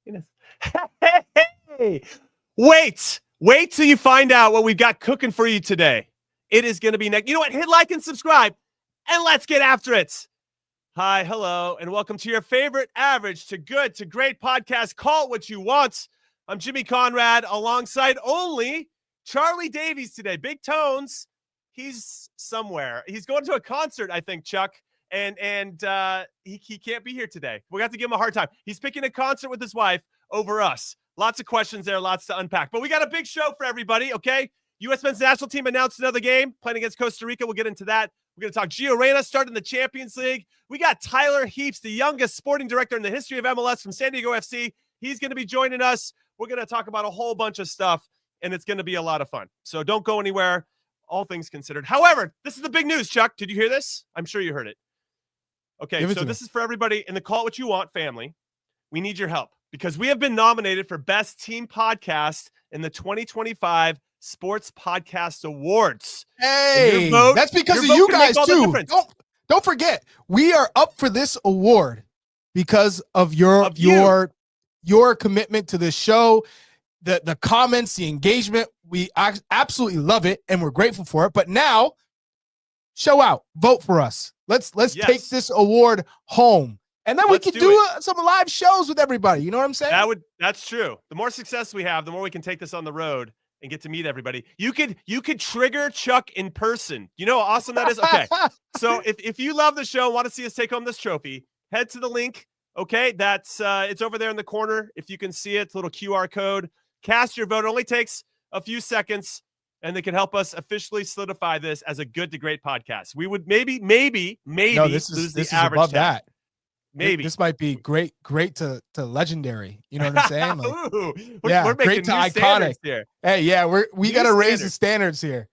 penis. Hey, wait till you find out what we've got cooking for you today. It is going to be next. You know what? Hit like and subscribe, and let's get after it. Hi, hello, and welcome to your favorite average to good to great podcast. Call it what you want. I'm Jimmy Conrad, alongside only Charlie Davies today. Big Tones, he's somewhere. He's going to a concert, I think, Chuck, and he can't be here today. We got to give him a hard time. He's picking a concert with his wife over us. Lots of questions there, lots to unpack. But we got a big show for everybody, okay? U.S. men's national team announced another game, playing against Costa Rica. We'll get into that. We're going to talk Gio Reyna starting the Champions League. We got Tyler Heaps, the youngest sporting director in the history of MLS from San Diego FC. He's going to be joining us. We're going to talk about a whole bunch of stuff, and it's going to be a lot of fun. So don't go anywhere, all things considered. However, this is the big news, Chuck. Did you hear this? I'm sure you heard it. Okay, so this is for everybody in the Call It What You Want family. We need your help because we have been nominated for Best Team Podcast in the 2025 Sports Podcast Awards. Hey, that's because of you guys too. Don't forget, we are up for this award because of your commitment to this show, the comments, the engagement. We absolutely love it, and we're grateful for it. But now, show out, vote for us. Let's take this award home, and then we can do some live shows with everybody. You know what I'm saying? That's true. The more success we have, the more we can take this on the road and get to meet everybody. You could trigger Chuck in person. You know how awesome that is? Okay. So if you love the show, want to see us take home this trophy, head to the link. Okay. That's it's over there in the corner. If you can see it, it's a little QR code. Cast your vote. It only takes a few seconds, and they can help us officially solidify this as a good to great podcast. We would maybe no, this lose is the average above tag. that. Maybe this might be great to legendary. You know what I'm saying? Like, Ooh, we're making great to new iconic here. Hey, yeah, we got to raise the standards here.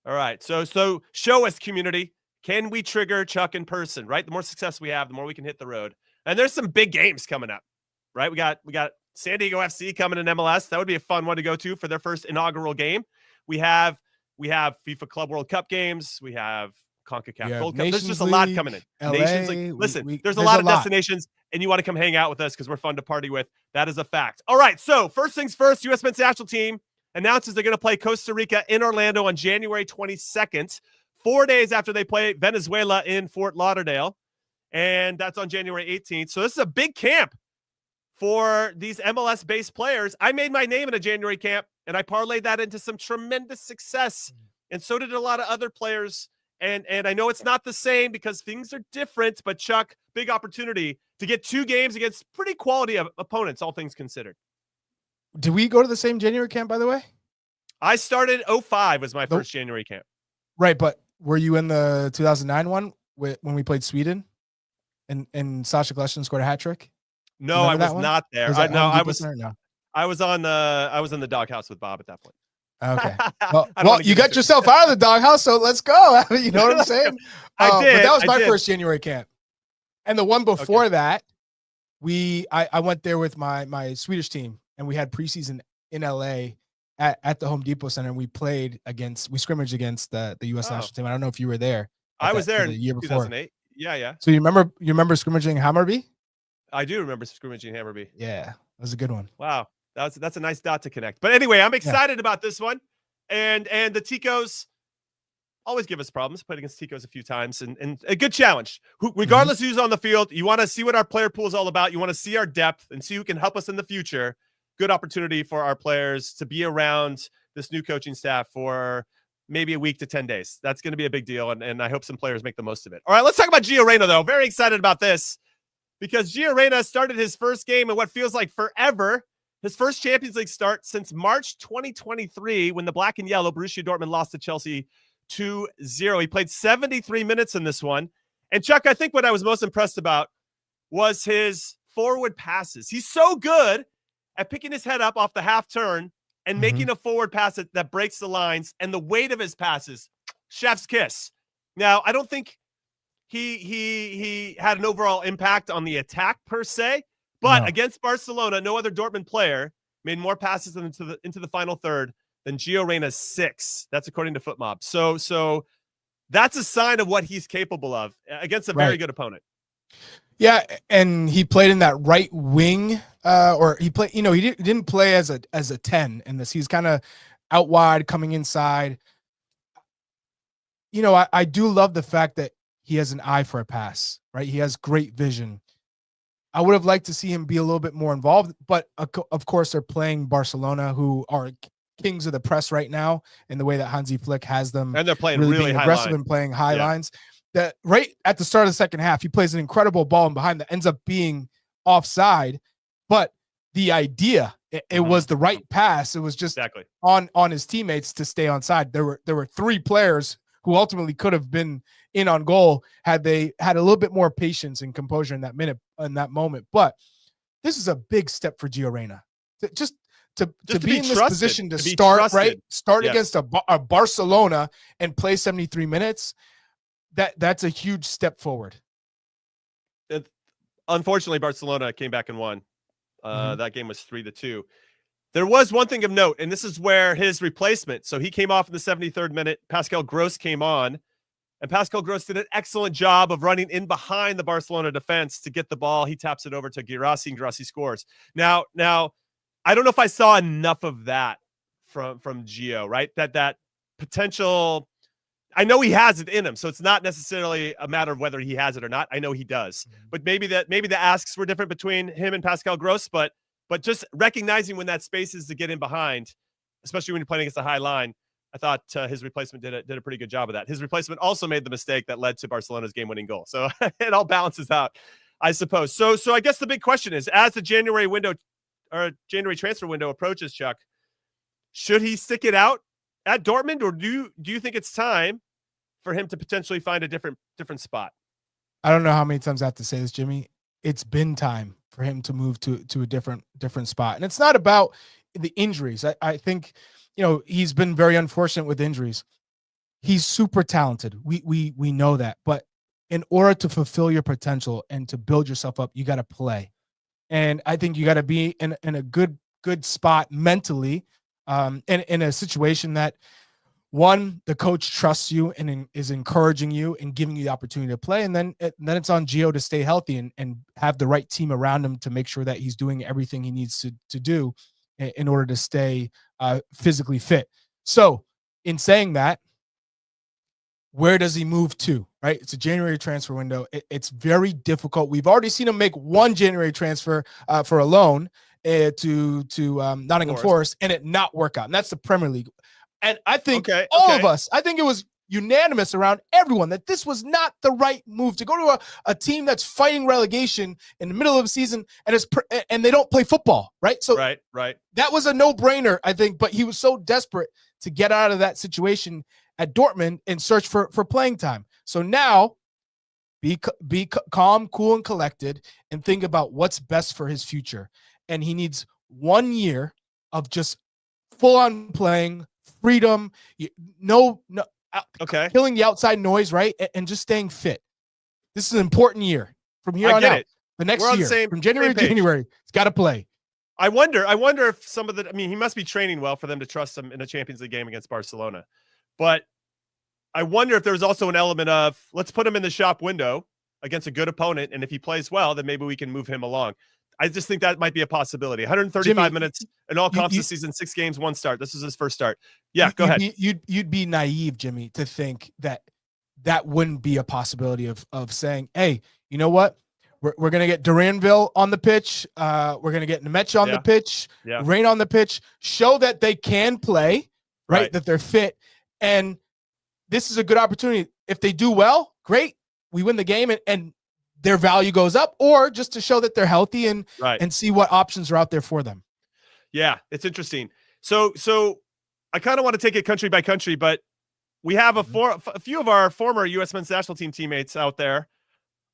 All right, so show us, community. Can we trigger Chuck in person? Right, the more success we have, the more we can hit the road. And there's some big games coming up. Right, we got San Diego FC coming in MLS. That would be a fun one to go to for their first inaugural game. We have FIFA Club World Cup games. We have CONCACAF Gold Cup. There's just a lot coming in. LA, Nations League. Listen, there's a lot of destinations, and you want to come hang out with us because we're fun to party with. That is a fact. All right, so first things first, U.S. men's national team announces they're going to play Costa Rica in Orlando on January 22nd, 4 days after they play Venezuela in Fort Lauderdale, and that's on January 18th. So this is a big camp for these MLS-based players. I made my name in a January camp, and I parlayed that into some tremendous success, and so did a lot of other players. And I know it's not the same because things are different, but Chuck, big opportunity to get 2 games against pretty quality opponents, all things considered. Did we go to the same January camp, by the way? I started 2005 was my first January camp. Right, but were you in the 2009 one when we played Sweden and Sasha Gleston scored a hat trick? No, I was not there. I was in the doghouse with Bob at that point. Okay. Well, you got yourself out of the doghouse, so let's go. You know what I'm saying? I did. But that was my first January camp. And the one before that, I went there with my Swedish team, and we had preseason in LA at the Home Depot Center, and we scrimmaged against the U.S. national team. I don't know if you were there. I was there in the year 2008. Before. Yeah. So you remember scrimmaging Hammarby? I do remember scrimmaging Hammarby. Yeah, that was a good one. Wow. That's a nice dot to connect. But anyway, I'm excited about this one. And the Ticos always give us problems. Played against Ticos a few times and a good challenge. Regardless who's on the field, you want to see what our player pool is all about. You want to see our depth and see who can help us in the future. Good opportunity for our players to be around this new coaching staff for maybe a week to 10 days. That's going to be a big deal, and I hope some players make the most of it. All right, let's talk about Gio Reyna, though. Very excited about this because Gio Reyna started his first game in what feels like forever. His first Champions League start since March 2023 when the black and yellow Borussia Dortmund lost to Chelsea 2-0. He played 73 minutes in this one. And Chuck, I think what I was most impressed about was his forward passes. He's so good at picking his head up off the half turn and making a forward pass that breaks the lines, and the weight of his passes, chef's kiss. Now, I don't think he had an overall impact on the attack per se, but against Barcelona, no other Dortmund player made more passes into the final third than Gio Reyna's 6. That's according to FootMob. So that's a sign of what he's capable of against a very good opponent. Yeah, and he played in that right wing or he played. He didn't play as a 10 in this. He's kind of out wide, coming inside. I do love the fact that he has an eye for a pass, right? He has great vision. I would have liked to see him be a little bit more involved, but of course they're playing Barcelona, who are kings of the press right now in the way that Hansi Flick has them. And they're playing really being high aggressive line. and playing high lines. That right at the start of the second half, he plays an incredible ball and behind that ends up being offside. But the idea, it was the right pass. It was just on his teammates to stay onside. There were 3 players who ultimately could have been in on goal had they had a little bit more patience and composure in that moment. But this is a big step for Gio Reyna. Just to be in this position to start trusted. Right, start against a Barcelona and play 73 minutes. That's a huge step forward. Unfortunately, Barcelona came back and won. That game was 3-2. There was one thing of note, and this is where his replacement. So he came off in the 73rd minute. Pascal Gross came on, and Pascal Gross did an excellent job of running in behind the Barcelona defense to get the ball. He taps it over to Guirassy, and Guirassy scores. Now, I don't know if I saw enough of that from Gio, right? That potential. I know he has it in him, so it's not necessarily a matter of whether he has it or not. I know he does, but maybe the asks were different between him and Pascal Gross, but just recognizing when that space is to get in behind, especially when you're playing against a high line, I thought his replacement did a pretty good job of that. His replacement also made the mistake that led to Barcelona's game-winning goal. So it all balances out, I suppose. So I guess the big question is, as the January transfer window approaches, Chuck, should he stick it out at Dortmund, or do you think it's time for him to potentially find a different spot? I don't know how many times I have to say this, Jimmy. It's been time for him to move to a different spot. And it's not about the injuries. I think, he's been very unfortunate with injuries. He's super talented. We know that. But in order to fulfill your potential and to build yourself up, you got to play. And I think you got to be in a good spot mentally, in a situation that, one, the coach trusts you and is encouraging you and giving you the opportunity to play. And then it's on Gio to stay healthy and have the right team around him to make sure that he's doing everything he needs to do in order to stay physically fit. So in saying that, where does he move to, right? It's a January transfer window. It's very difficult. We've already seen him make one January transfer for a loan to Nottingham Forest and it not work out. And that's the Premier League. And I think all of us, I think it was unanimous around everyone that this was not the right move to go to a team that's fighting relegation in the middle of the season and they don't play football, right? So right. That was a no-brainer, I think, but he was so desperate to get out of that situation at Dortmund and search for playing time. So now be calm, cool, and collected and think about what's best for his future. And he needs 1 year of just full-on playing, freedom, killing the outside noise, right? And just staying fit. This is an important year from here on out. The next year, from January to January, he's got to play. I wonder if some of he must be training well for them to trust him in a Champions League game against Barcelona. But I wonder if there's also an element of, let's put him in the shop window against a good opponent, and if he plays well, then maybe we can move him along. I just think that might be a possibility. 135 minutes in all comps this season, 6 games, 1 start. This is his first start. Yeah, go ahead. You'd be naive, Jimmy, to think that wouldn't be a possibility of saying, hey, you know what? We're going to get Duranville on the pitch. We're going to get Nemec on the pitch, Rain on the pitch, show that they can play, right? That they're fit. And this is a good opportunity. If they do well, great. We win the game and their value goes up, or just to show that they're healthy and see what options are out there for them. Yeah, it's interesting. So I kind of want to take it country by country, but we have a few of our former U.S. men's national team teammates out there.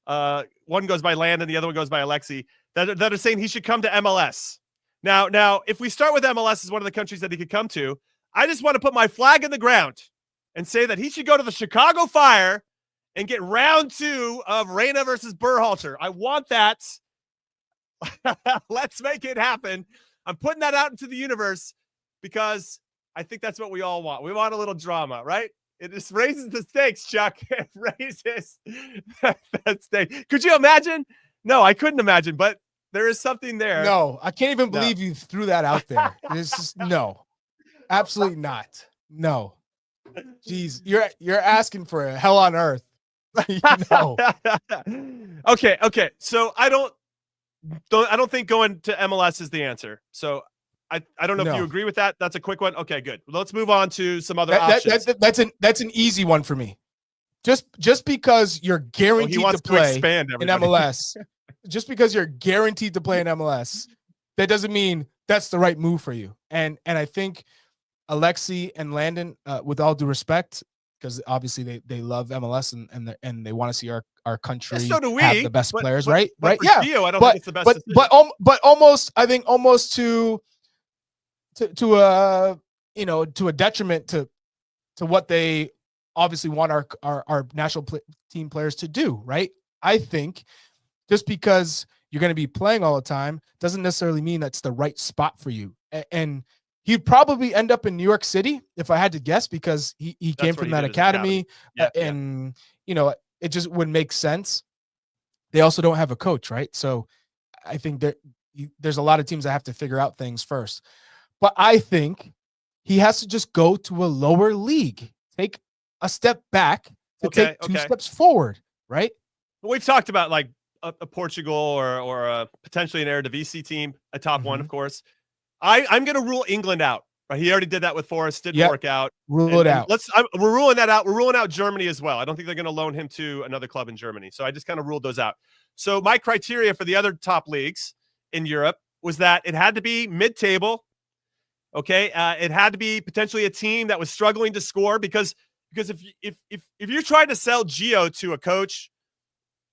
One goes by Landon, the other one goes by Alexi, that are saying he should come to MLS. Now, if we start with MLS as one of the countries that he could come to, I just want to put my flag in the ground and say that he should go to the Chicago Fire and get round 2 of Reyna versus Berhalter. I want that. Let's make it happen. I'm putting that out into the universe because I think that's what we all want. We want a little drama, right? It just raises the stakes, Chuck. It raises that stake. Could you imagine? No, I couldn't imagine, but There is something there. No, I can't even believe you threw that out there. It's just no, absolutely not. No, jeez, you're asking for a hell on earth. No. Okay. So I don't think going to MLS is the answer. So I don't know if you agree with that. That's a quick one. Okay, good. Let's move on to some other options. That's an easy one for me. Just because you're guaranteed to play in MLS, just because you're guaranteed to play in MLS, that doesn't mean that's the right move for you. And I think Alexi and Landon, with all due respect, because obviously they love MLS and they want to see our country have the best players, right? Right? Yeah. Gio, I don't think it's the best. But almost, I think almost to a detriment to what they obviously want our national team players to do, right? I think just because you're going to be playing all the time doesn't necessarily mean that's the right spot for you. And he'd probably end up in New York City if I had to guess, because he came from that academy. And it just wouldn't make sense. They also don't have a coach, right? So I think there's a lot of teams that have to figure out things first. But I think he has to just go to a lower league, take a step back to take two steps forward, right? We've talked about like a Portugal or potentially an Eredivisie team, a top one, of course. I'm going to rule England out. Right? He already did that with Forest. Didn't work out. Rule it out. We're ruling that out. We're ruling out Germany as well. I don't think they're going to loan him to another club in Germany. So I just kind of ruled those out. So my criteria for the other top leagues in Europe was that it had to be mid-table. Okay, it had to be potentially a team that was struggling to score because if you're trying to sell Gio to a coach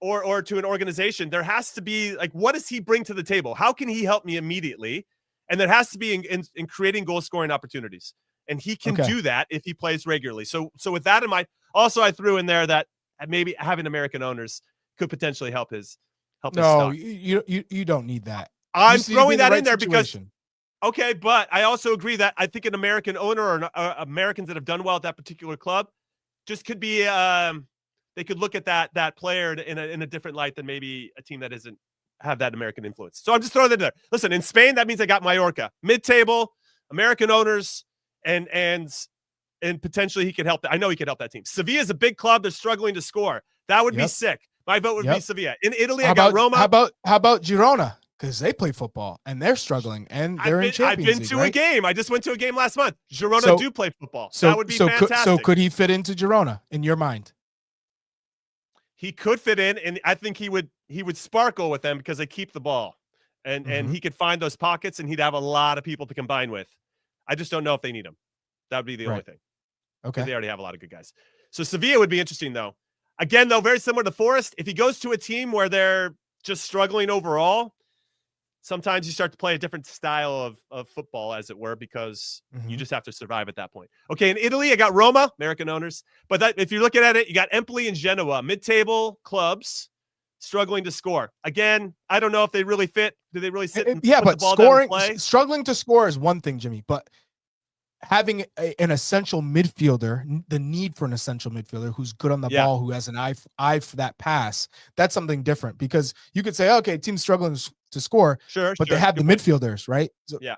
or to an organization, there has to be like, what does he bring to the table? How can he help me immediately? And there has to be in creating goal scoring opportunities, and he can do that if he plays regularly. So with that in mind, also I threw in there that maybe having American owners could potentially help his. No, you don't need that. I'm throwing that in there because. Okay, but I also agree that I think an American owner or Americans that have done well at that particular club just could be they could look at that player in a different light than maybe a team that doesn't have that American influence. So I'm just throwing that in there. Listen, in Spain, that means I got Mallorca, mid-table, American owners, and potentially he could help. I know he could help that team. Sevilla is a big club. They're struggling to score. That would be sick. My vote would be Sevilla. In Italy, I got Roma. How about Girona? Because they play football and they're struggling and they're in Champions League. I've been to a game. I just went to a game last month. Girona do play football. So that would be fantastic. So could he fit into Girona in your mind? He could fit in, and I think he would sparkle with them because they keep the ball, and he could find those pockets, and he'd have a lot of people to combine with. I just don't know if they need him. That would be the only thing. Okay, they already have a lot of good guys. So Sevilla would be interesting, though. Again, though, very similar to Forest. If he goes to a team where they're just struggling overall, sometimes you start to play a different style of football, as it were, because you just have to survive at that point. Okay, in Italy, I got Roma, American owners. But if you're looking at it, you got Empoli and Genoa, mid-table clubs struggling to score. Again, I don't know if they really fit. Do they really sit and put the ball down and play? Struggling to score is one thing, Jimmy, but having an essential midfielder, the need for an essential midfielder who's good on the ball, who has an eye for that pass, that's something different, because you could say, okay, team's struggling to score, but they have the midfielders, right?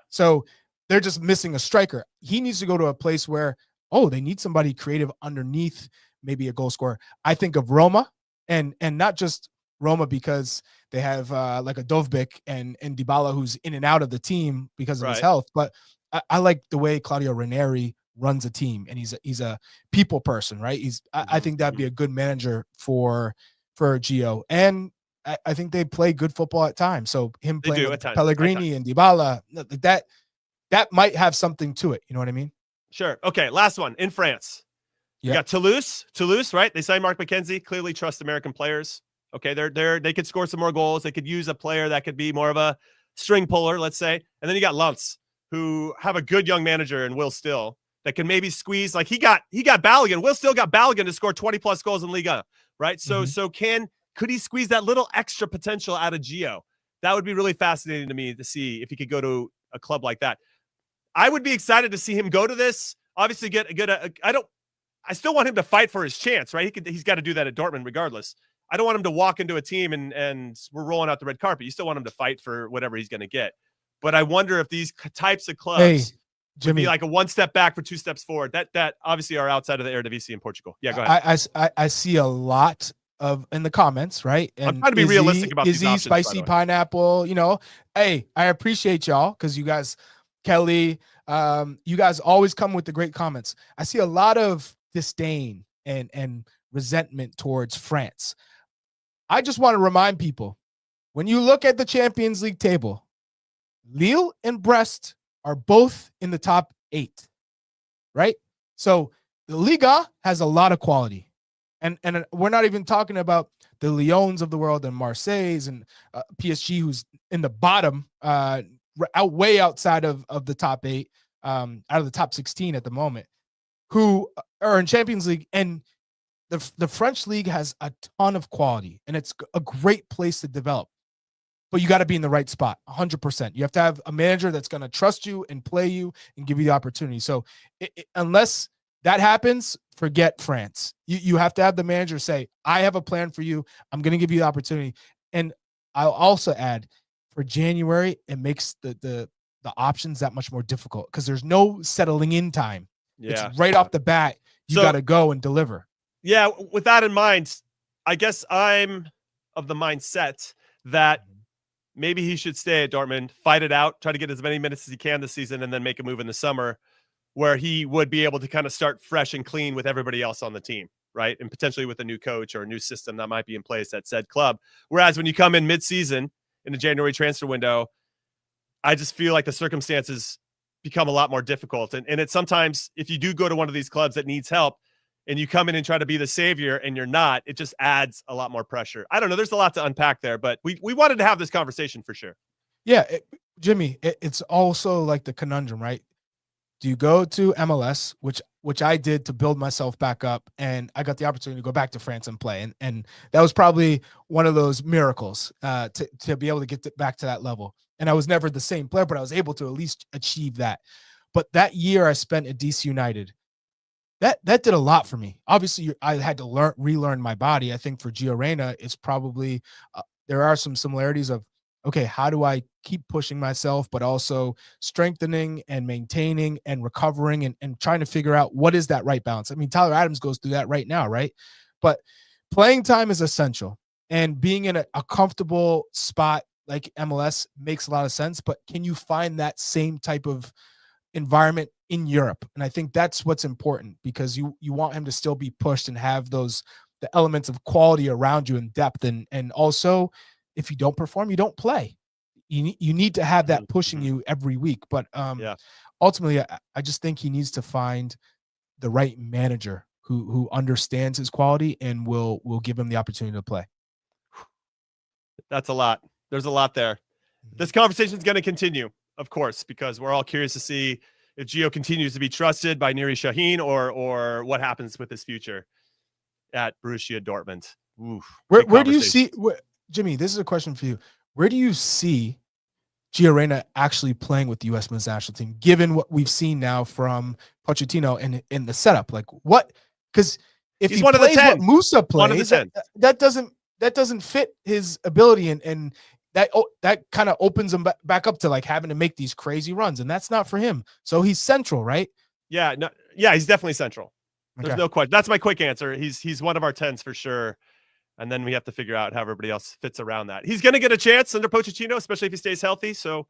So they're just missing a striker. He needs to go to a place where, they need somebody creative underneath, maybe a goal scorer. I think of Roma, and not just Roma because they have like a Dovbyk and Dybala who's in and out of the team because of his health, but I like the way Claudio Ranieri runs a team, and he's a people person, right? I think that'd be a good manager for Gio, and I think they play good football at times. So him playing with Pellegrini and Dybala, that might have something to it. You know what I mean? Sure. Okay, last one in France. You got Toulouse, right? They signed Mark McKenzie. Clearly trust American players. Okay, they could score some more goals. They could use a player that could be more of a string puller, let's say. And then you got Lens, who have a good young manager in Will Still that can maybe squeeze, like he got Balogun. Will Still got Balogun to score 20 plus goals in Liga, right? So could he squeeze that little extra potential out of Gio? That would be really fascinating to me to see if he could go to a club like that. I would be excited to see him go to this. Obviously, I still want him to fight for his chance, right? He's got to do that at Dortmund regardless. I don't want him to walk into a team and we're rolling out the red carpet. You still want him to fight for whatever he's going to get. But I wonder if these types of clubs would be like a one step back for two steps forward. That obviously are outside of the Eredivisie in Portugal. Yeah, go ahead. I see a lot of in the comments, right? And I'm trying to be realistic about these options, spicy pineapple. You know, hey, I appreciate y'all because you guys, Kelly, you guys always come with the great comments. I see a lot of disdain and resentment towards France. I just want to remind people, when you look at the Champions League table, Lille and Brest are both in the top 8, right? So the Liga has a lot of quality. And we're not even talking about the Lyons of the world and Marseilles and PSG, who's in the bottom, way outside of the top 8, out of the top 16 at the moment, who are in Champions League. And the French league has a ton of quality, and it's a great place to develop. But you got to be in the right spot, 100%. You have to have a manager that's going to trust you and play you and give you the opportunity. So unless that happens, forget France. You have to have the manager say, I have a plan for you. I'm going to give you the opportunity. And I'll also add, for January, it makes the options that much more difficult because there's no settling in time. Yeah. It's right off the bat, you got to go and deliver. Yeah, with that in mind, I guess I'm of the mindset that maybe he should stay at Dortmund, fight it out, try to get as many minutes as he can this season, and then make a move in the summer where he would be able to kind of start fresh and clean with everybody else on the team, right? And potentially with a new coach or a new system that might be in place at said club. Whereas when you come in mid-season in the January transfer window, I just feel like the circumstances become a lot more difficult. And it's sometimes, if you do go to one of these clubs that needs help, and you come in and try to be the savior and you're not, it just adds a lot more pressure. I don't know. There's a lot to unpack there, but we wanted to have this conversation for sure. Yeah, Jimmy, it's also like the conundrum, right? Do you go to MLS, which I did to build myself back up, and I got the opportunity to go back to France and play. And that was probably one of those miracles to be able to get back to that level. And I was never the same player, but I was able to at least achieve that. But that year I spent at DC United, that did a lot for me. Obviously, I had to relearn my body. I think for Gio Reyna, it's probably there are some similarities of, okay, how do I keep pushing myself, but also strengthening and maintaining and recovering and trying to figure out what is that right balance. I mean, Tyler Adams goes through that right now, right? But playing time is essential, and being in a comfortable spot like MLS makes a lot of sense. But can you find that same type of environment in Europe? And I think that's what's important, because you want him to still be pushed and have the elements of quality around you and depth. And also, if you don't perform, you don't play. You need to have that pushing you every week. But ultimately, I just think he needs to find the right manager who understands his quality and will give him the opportunity to play. That's a lot. There's a lot there. This conversation is going to continue, of course, because we're all curious to see if Gio continues to be trusted by Nuri Sahin or what happens with his future at Borussia Dortmund. Oof, where do you see, Jimmy, this is a question for you. Where do you see Gio Reyna actually playing with the U.S. men's national team, given what we've seen now from Pochettino and in the setup? Like what? Because if he plays what Musah plays, that doesn't fit his ability, and that kind of opens him back up to like having to make these crazy runs, and that's not for him. So he's central, right? Yeah, no, yeah, he's definitely central. There's no question. That's my quick answer. He's one of our 10s for sure. And then we have to figure out how everybody else fits around that. He's going to get a chance under Pochettino, especially if he stays healthy. So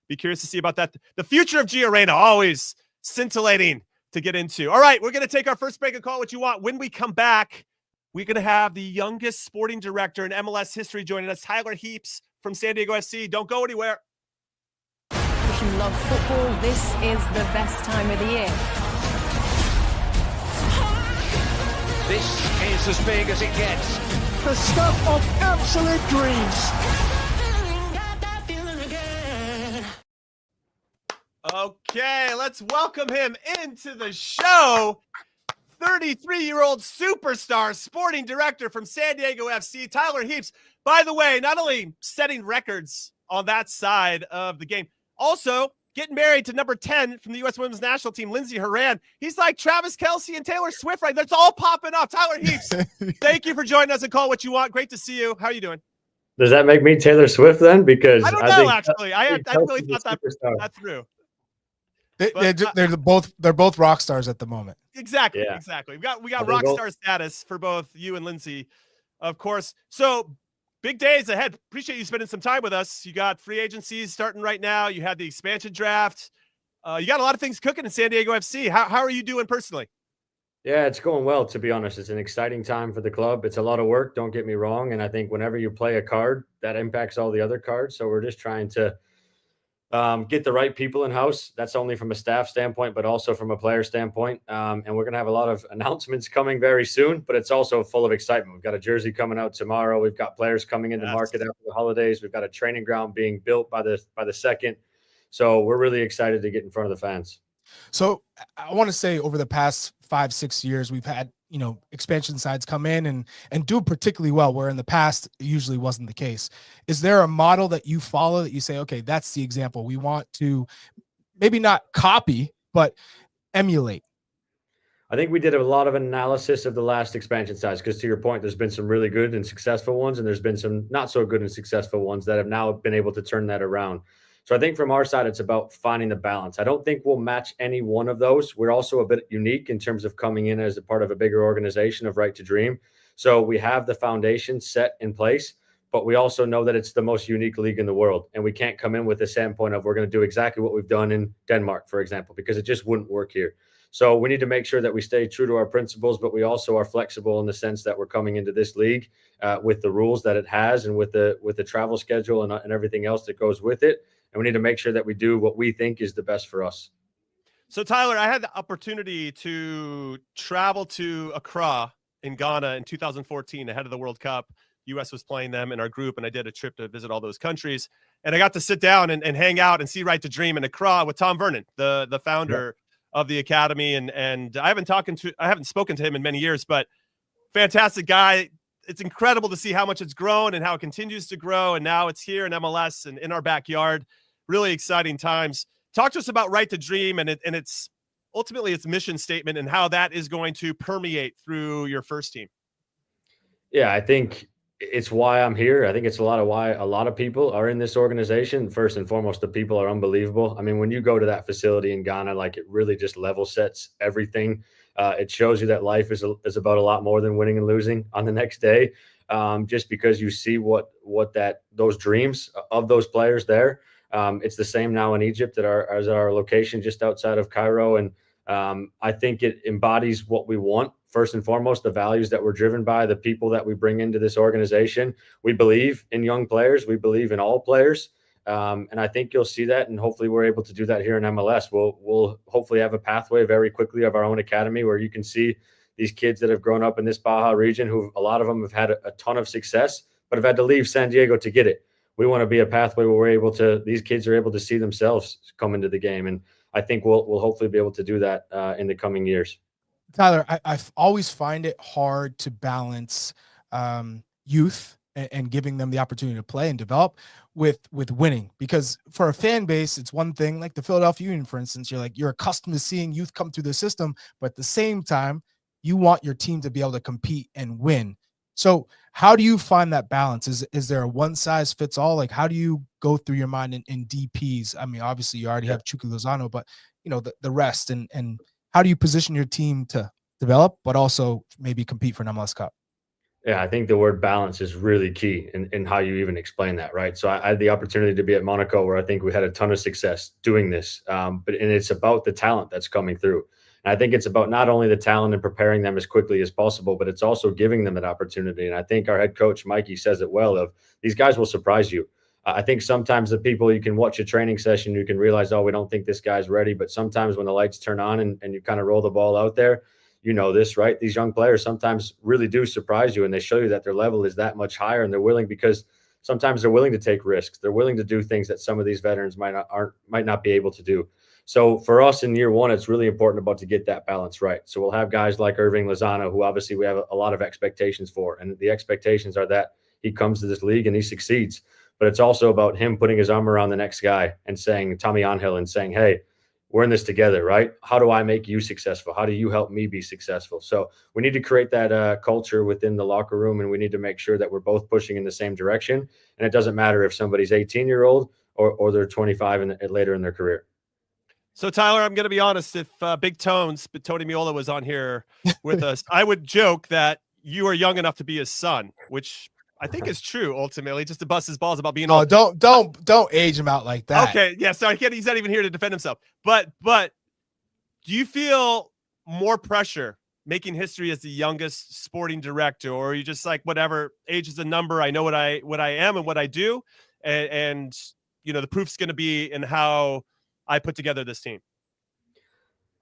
be curious to see about that. The future of Gio Reyna, always scintillating to get into. All right, we're going to take our first break and call it what you want. When we come back, we're going to have the youngest sporting director in MLS history joining us, Tyler Heaps from San Diego FC. Don't go anywhere. If you love football, this is the best time of the year. This is as big as it gets. The stuff of absolute dreams. Okay, let's welcome him into the show. 33-year-old superstar sporting director from San Diego FC, Tyler Heaps. By the way, not only setting records on that side of the game, also getting married to number 10 from the U.S. Women's National Team, Lindsey Horan. He's like Travis Kelce and Taylor Swift, right? That's all popping off. Tyler Heaps, thank you for joining us and Call What You Want. Great to see you. How are you doing? Does that make me Taylor Swift then? Because I don't know, actually. I really thought that through. They're both rock stars at the moment. Exactly. We got rock star status for both you and Lindsey, of course. So big days ahead. Appreciate you spending some time with us. You got free agencies starting right now. You had the expansion draft. You got a lot of things cooking in San Diego FC. How are you doing personally? Yeah, it's going well, to be honest. It's an exciting time for the club. It's a lot of work, don't get me wrong. And I think whenever you play a card, that impacts all the other cards. So we're just trying to get the right people in house. That's only from a staff standpoint, but also from a player standpoint. And we're going to have a lot of announcements coming very soon, but it's also full of excitement. We've got a jersey coming out tomorrow. We've got players coming into market after the holidays. We've got a training ground being built by the second. So we're really excited to get in front of the fans. So I want to say over the past 5-6 years, we've had, expansion sides come in and do particularly well, where in the past it usually wasn't the case. Is there a model that you follow that you say, okay, that's the example we want to maybe not copy, but emulate? I think we did a lot of analysis of the last expansion sides, because to your point, there's been some really good and successful ones, and there's been some not so good and successful ones that have now been able to turn that around. So I think from our side, it's about finding the balance. I don't think we'll match any one of those. We're also a bit unique in terms of coming in as a part of a bigger organization of Right to Dream. So we have the foundation set in place, but we also know that it's the most unique league in the world. And we can't come in with the standpoint of we're going to do exactly what we've done in Denmark, for example, because it just wouldn't work here. So we need to make sure that we stay true to our principles, but we also are flexible in the sense that we're coming into this league with the rules that it has and with the travel schedule and everything else that goes with it. And we need to make sure that we do what we think is the best for us. So, Tyler, I had the opportunity to travel to Accra in Ghana in 2014 ahead of the World Cup. U.S. was playing them in our group, and I did a trip to visit all those countries. And I got to sit down and hang out and see Right to Dream in Accra with Tom Vernon, the founder of the academy. And I haven't spoken to him in many years, but fantastic guy. It's incredible to see how much it's grown and how it continues to grow. And now it's here in MLS and in our backyard. Really exciting times. Talk to us about Right to Dream and its ultimately its mission statement and how that is going to permeate through your first team. Yeah, I think it's why I'm here. I think it's why a lot of people are in this organization. First and foremost, the people are unbelievable. I mean, when you go to that facility in Ghana, like, it really just level sets everything. It shows you that life is about a lot more than winning and losing on the next day. Just because you see what those dreams of those players there. It's the same now in Egypt as our location just outside of Cairo. And I think it embodies what we want. First and foremost, the values that we're driven by, the people that we bring into this organization. We believe in young players. We believe in all players. And I think you'll see that. And hopefully we're able to do that here in MLS. We'll hopefully have a pathway very quickly of our own academy where you can see these kids that have grown up in this Baja region, who a lot of them have had a ton of success, but have had to leave San Diego to get it. We want to be a pathway where these kids are able to see themselves come into the game. And I think we'll hopefully be able to do that in the coming years. Tyler, I always find it hard to balance youth and giving them the opportunity to play and develop with winning, because for a fan base, it's one thing, like the Philadelphia Union, for instance, you're accustomed to seeing youth come through the system, but at the same time, you want your team to be able to compete and win. So how do you find that balance? Is there a one size fits all? Like, how do you go through your mind in DPs? I mean, obviously you already have Chucky Lozano, but the rest, and how do you position your team to develop, but also maybe compete for an MLS Cup? Yeah, I think the word balance is really key in how you even explain that, right? So I had the opportunity to be at Monaco, where I think we had a ton of success doing this. And it's about the talent that's coming through. And I think it's about not only the talent and preparing them as quickly as possible, but it's also giving them an opportunity. And I think our head coach, Mikey, says it well, of these guys will surprise you. I think sometimes the people, you can watch a training session, you can realize, oh, we don't think this guy's ready. But sometimes when the lights turn on and you kind of roll the ball out there, you know this, right? These young players sometimes really do surprise you, and they show you that their level is that much higher, and they're willing, because sometimes they're willing to take risks. They're willing to do things that some of these veterans might not be able to do. So for us in year one, it's really important to get that balance right. So we'll have guys like Irving Lozano, who obviously we have a lot of expectations for, and the expectations are that he comes to this league and he succeeds. but it's also about him putting his arm around the next guy and saying, Tommy Angel, and saying, hey, we're in this together, right? How do I make you successful? How do you help me be successful? So we need to create that culture within the locker room, and we need to make sure that we're both pushing in the same direction. And it doesn't matter if somebody's 18-year-old or they're 25 and later in their career. So, Tyler, I'm going to be honest. If Big Tones, but Tony Miola was on here with us, I would joke that you are young enough to be his son, which I think is true ultimately, just to bust his balls about being old. Don't age him out like that. Okay, yeah, sorry, he's not even here to defend himself. But do you feel more pressure making history as the youngest sporting director, or are you just like, whatever, age is a number, I know what I am and what I do, and you know, the proof's going to be in how I put together this team?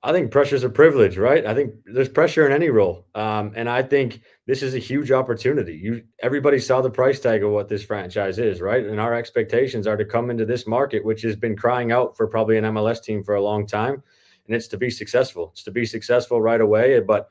I think pressure's a privilege, right? I think there's pressure in any role. And I think this is a huge opportunity. Everybody saw the price tag of what this franchise is, right? And our expectations are to come into this market, which has been crying out for probably an MLS team for a long time. And it's to be successful. It's to be successful right away. But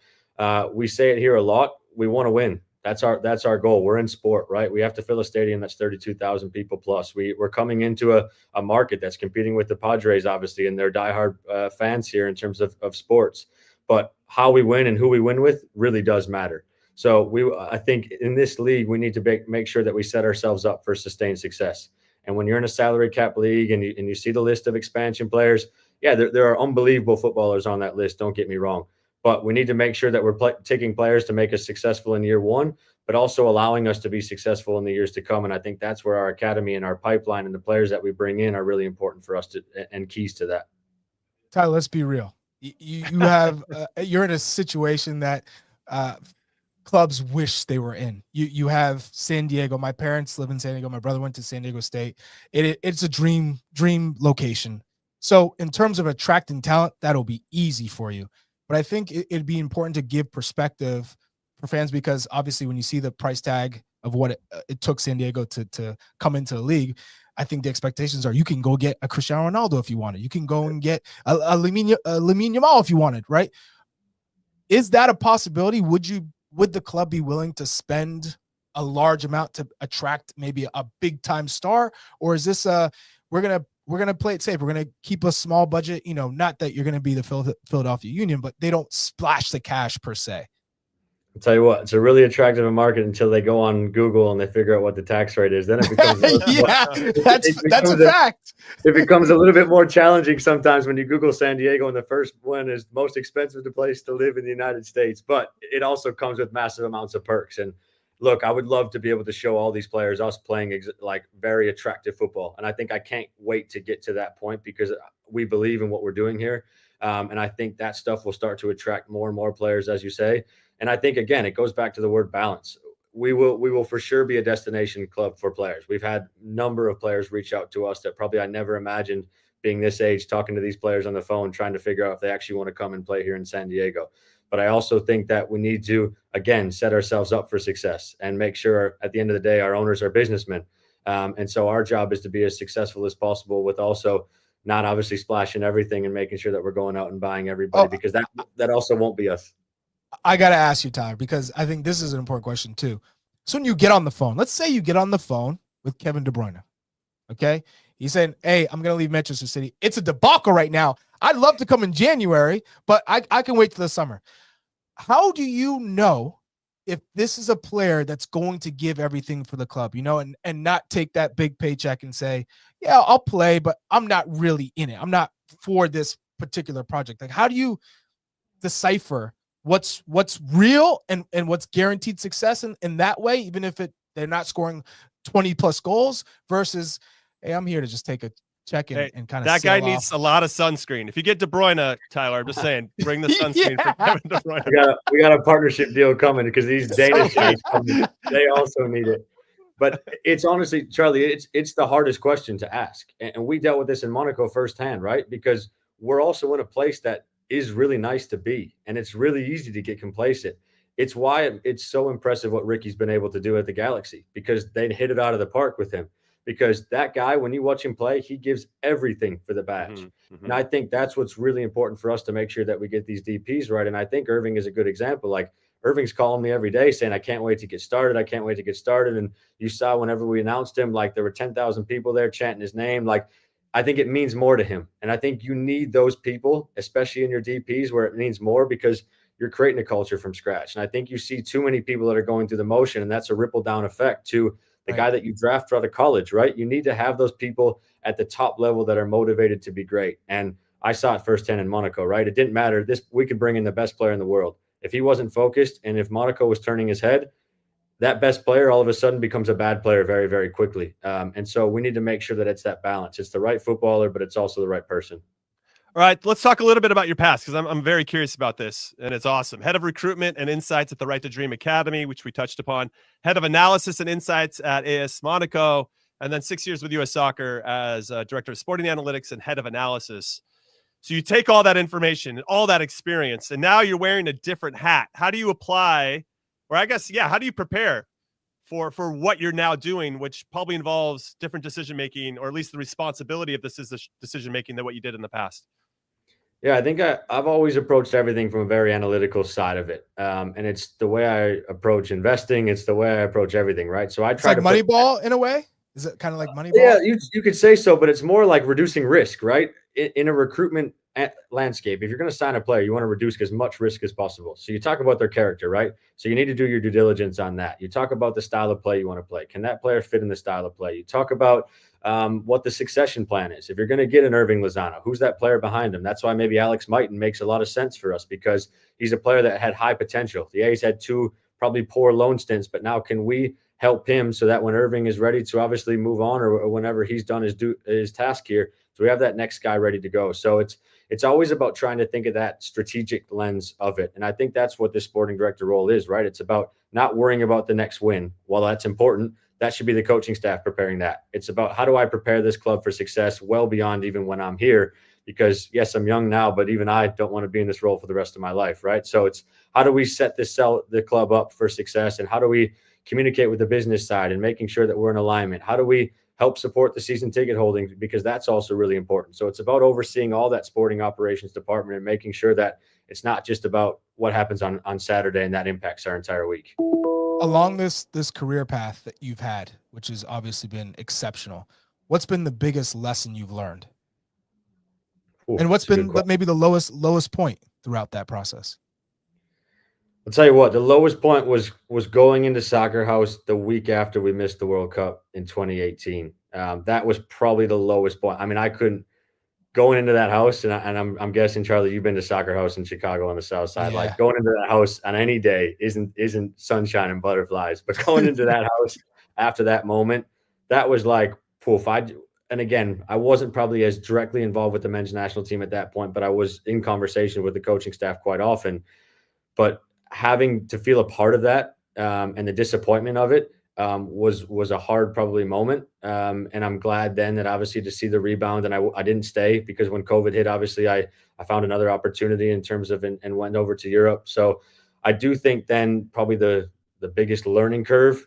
we say it here a lot. We want to win. That's our goal. We're in sport, right? We have to fill a stadium that's 32,000 people plus. We're coming into a market that's competing with the Padres, obviously, and their diehard fans here in terms of sports. But how we win and who we win with really does matter. So I think in this league, we need to make sure that we set ourselves up for sustained success. And when you're in a salary cap league and you see the list of expansion players, yeah, there are unbelievable footballers on that list. Don't get me wrong. But we need to make sure that we're taking players to make us successful in year one, but also allowing us to be successful in the years to come. And I think that's where our academy and our pipeline and the players that we bring in are really important for us and keys to that. Tyler, let's be real. You have you're in a situation that clubs wish they were in. You have San Diego. My parents live in San Diego. My brother went to San Diego State. It's a dream location. So in terms of attracting talent, that'll be easy for you. But I think it'd be important to give perspective for fans, because obviously when you see the price tag of what it took San Diego to come into the league, I think the expectations are you can go get a Cristiano Ronaldo if you wanted. You can go and get a Lamine Yamal if you wanted, right? Is that a possibility? Would the club be willing to spend a large amount to attract maybe a big time star? Or is this we're gonna play it safe. We're gonna keep a small budget. You know, not that you're gonna be the Philadelphia Union, but they don't splash the cash per se. I'll tell you what, it's a really attractive market until they go on Google and they figure out what the tax rate is. Then it becomes that's a fact. It becomes a little bit more challenging sometimes when you Google San Diego and the first one is most expensive place to live in the United States. But it also comes with massive amounts of perks. And look, I would love to be able to show all these players us playing like very attractive football. And I think I can't wait to get to that point because we believe in what we're doing here. And I think that stuff will start to attract more and more players, as you say. And I think, again, it goes back to the word balance. We will for sure be a destination club for players. We've had a number of players reach out to us that probably I never imagined being this age, talking to these players on the phone, trying to figure out if they actually want to come and play here in San Diego. But I also think that we need to, again, set ourselves up for success and make sure at the end of the day, our owners are businessmen. And so our job is to be as successful as possible with also not obviously splashing everything and making sure that we're going out and buying everybody, because that also won't be us. I got to ask you, Tyler, because I think this is an important question too. So when you get on the phone, let's say you get on the phone with Kevin De Bruyne, okay? He's saying, hey, I'm going to leave Manchester City. It's a debacle right now. I'd love to come in January, but I can wait till the summer. How do you know if this is a player that's going to give everything for the club, you know, and not take that big paycheck and say, yeah, I'll play, but I'm not really in it. I'm not for this particular project. Like, how do you decipher what's real and what's guaranteed success in that way, even if they're not scoring 20 plus goals versus, hey, I'm here to just take a check and kind of that guy needs a lot of sunscreen. If you get De Bruyne, Tyler, I'm just saying, bring the sunscreen for Kevin De Bruyne. We got a partnership deal coming because these Danish guys, they also need it. But it's honestly, Charlie, it's the hardest question to ask. And we dealt with this in Monaco firsthand, right? Because we're also in a place that is really nice to be, and it's really easy to get complacent. It's why it's so impressive what Ricky's been able to do at the Galaxy, because they hit it out of the park with him. Because that guy, when you watch him play, he gives everything for the badge. Mm-hmm. And I think that's what's really important for us to make sure that we get these DPs right. And I think Irving is a good example. Like, Irving's calling me every day saying, I can't wait to get started. I can't wait to get started. And you saw whenever we announced him, like there were 10,000 people there chanting his name. Like, I think it means more to him. And I think you need those people, especially in your DPs, where it means more because you're creating a culture from scratch. And I think you see too many people that are going through the motion, and that's a ripple down effect to the guy that you draft out of college, right? You need to have those people at the top level that are motivated to be great. And I saw it firsthand in Monaco, right? It didn't matter. We could bring in the best player in the world. If he wasn't focused and if Monaco was turning his head, that best player all of a sudden becomes a bad player very, very quickly. And so we need to make sure that it's that balance. It's the right footballer, but it's also the right person. All right, let's talk a little bit about your past because I'm very curious about this, and it's awesome. Head of recruitment and insights at the Right to Dream Academy, which we touched upon. Head of analysis and insights at AS Monaco, and then 6 years with U.S. Soccer as director of sporting analytics and head of analysis. So you take all that information and all that experience, and now you're wearing a different hat. How do you apply, or I guess, how do you prepare for what you're now doing, which probably involves different decision-making, or at least the responsibility of this is the decision-making than what you did in the past? Yeah, I think I've always approached everything from a very analytical side of it. And it's the way I approach investing. It's the way I approach everything, right? So I try to Moneyball in a way. Is it kind of like Moneyball? Yeah, you could say so, but it's more like reducing risk, right? In a recruitment landscape, if you're going to sign a player, you want to reduce as much risk as possible. So you talk about their character, right? So you need to do your due diligence on that. You talk about the style of play you want to play. Can that player fit in the style of play? You talk about what the succession plan is. If you're going to get an Irving Lozano, who's that player behind him? That's why maybe Alex Mighton makes a lot of sense for us because he's a player that had high potential. The A's had 2 probably poor loan stints, but now can we help him so that when Irving is ready to obviously move on or whenever he's done his task here, so we have that next guy ready to go. So it's always about trying to think of that strategic lens of it. And I think that's what the sporting director role is, right? It's about not worrying about the next win. While that's important, that should be the coaching staff preparing that. It's about how do I prepare this club for success well beyond even when I'm here? Because yes, I'm young now, but even I don't want to be in this role for the rest of my life, right? So it's how do we set the club up for success, and how do we communicate with the business side and making sure that we're in alignment? How do we help support the season ticket holdings? Because that's also really important. So it's about overseeing all that sporting operations department and making sure that it's not just about what happens on Saturday and that impacts our entire week. Along this career path that you've had, which has obviously been exceptional, what's been the biggest lesson you've learned? Ooh, and what's been maybe the lowest point throughout that process? I'll tell you what, the lowest point was going into Soccer House the week after we missed the World Cup in 2018. That was probably the lowest point. I mean, I couldn't going into that house, and I'm guessing, Charlie, you've been to Soccer House in Chicago on the South Side. Yeah. Like going into that house on any day isn't sunshine and butterflies, but going into that house after that moment, that was like, poof. And again, I wasn't probably as directly involved with the men's national team at that point, but I was in conversation with the coaching staff quite often. But having to feel a part of that and the disappointment of it was a hard probably moment. And I'm glad then that obviously to see the rebound, and I didn't stay because when COVID hit, obviously I found another opportunity in terms of and went over to Europe. So I do think then probably the biggest learning curve.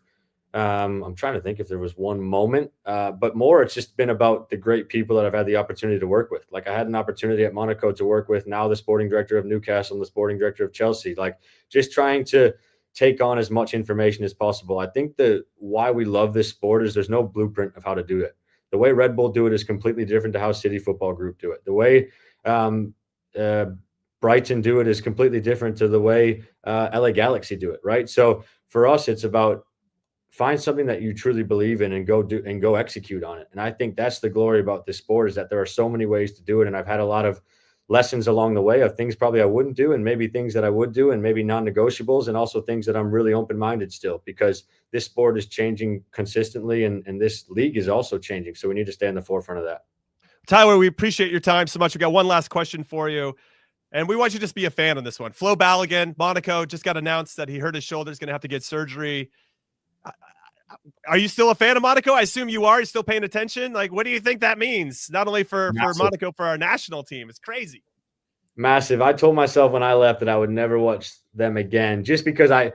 I'm trying to think if there was one moment, but more it's just been about the great people that I've had the opportunity to work with. Like I had an opportunity at Monaco to work with now the sporting director of Newcastle and the sporting director of Chelsea, like just trying to take on as much information as possible. I think why we love this sport is there's no blueprint of how to do it. The way Red Bull do it is completely different to how City Football Group do it. The way Brighton do it is completely different to the way LA Galaxy do it, right? So for us, it's about find something that you truly believe in and go execute on it. And I think that's the glory about this sport is that there are so many ways to do it. And I've had a lot of lessons along the way of things probably I wouldn't do and maybe things that I would do and maybe non-negotiables and also things that I'm really open-minded still because this sport is changing consistently and this league is also changing. So we need to stay on the forefront of that. Tyler, we appreciate your time so much. We got one last question for you. And we want you to just be a fan on this one. Flo Balogun, Monaco, just got announced that he hurt his shoulder, is going to have to get surgery. Are you still a fan of Monaco? I assume you are. You're still paying attention. Like, what do you think that means? Not only for Monaco, for our national team. It's crazy. Massive. I told myself when I left that I would never watch them again, just because I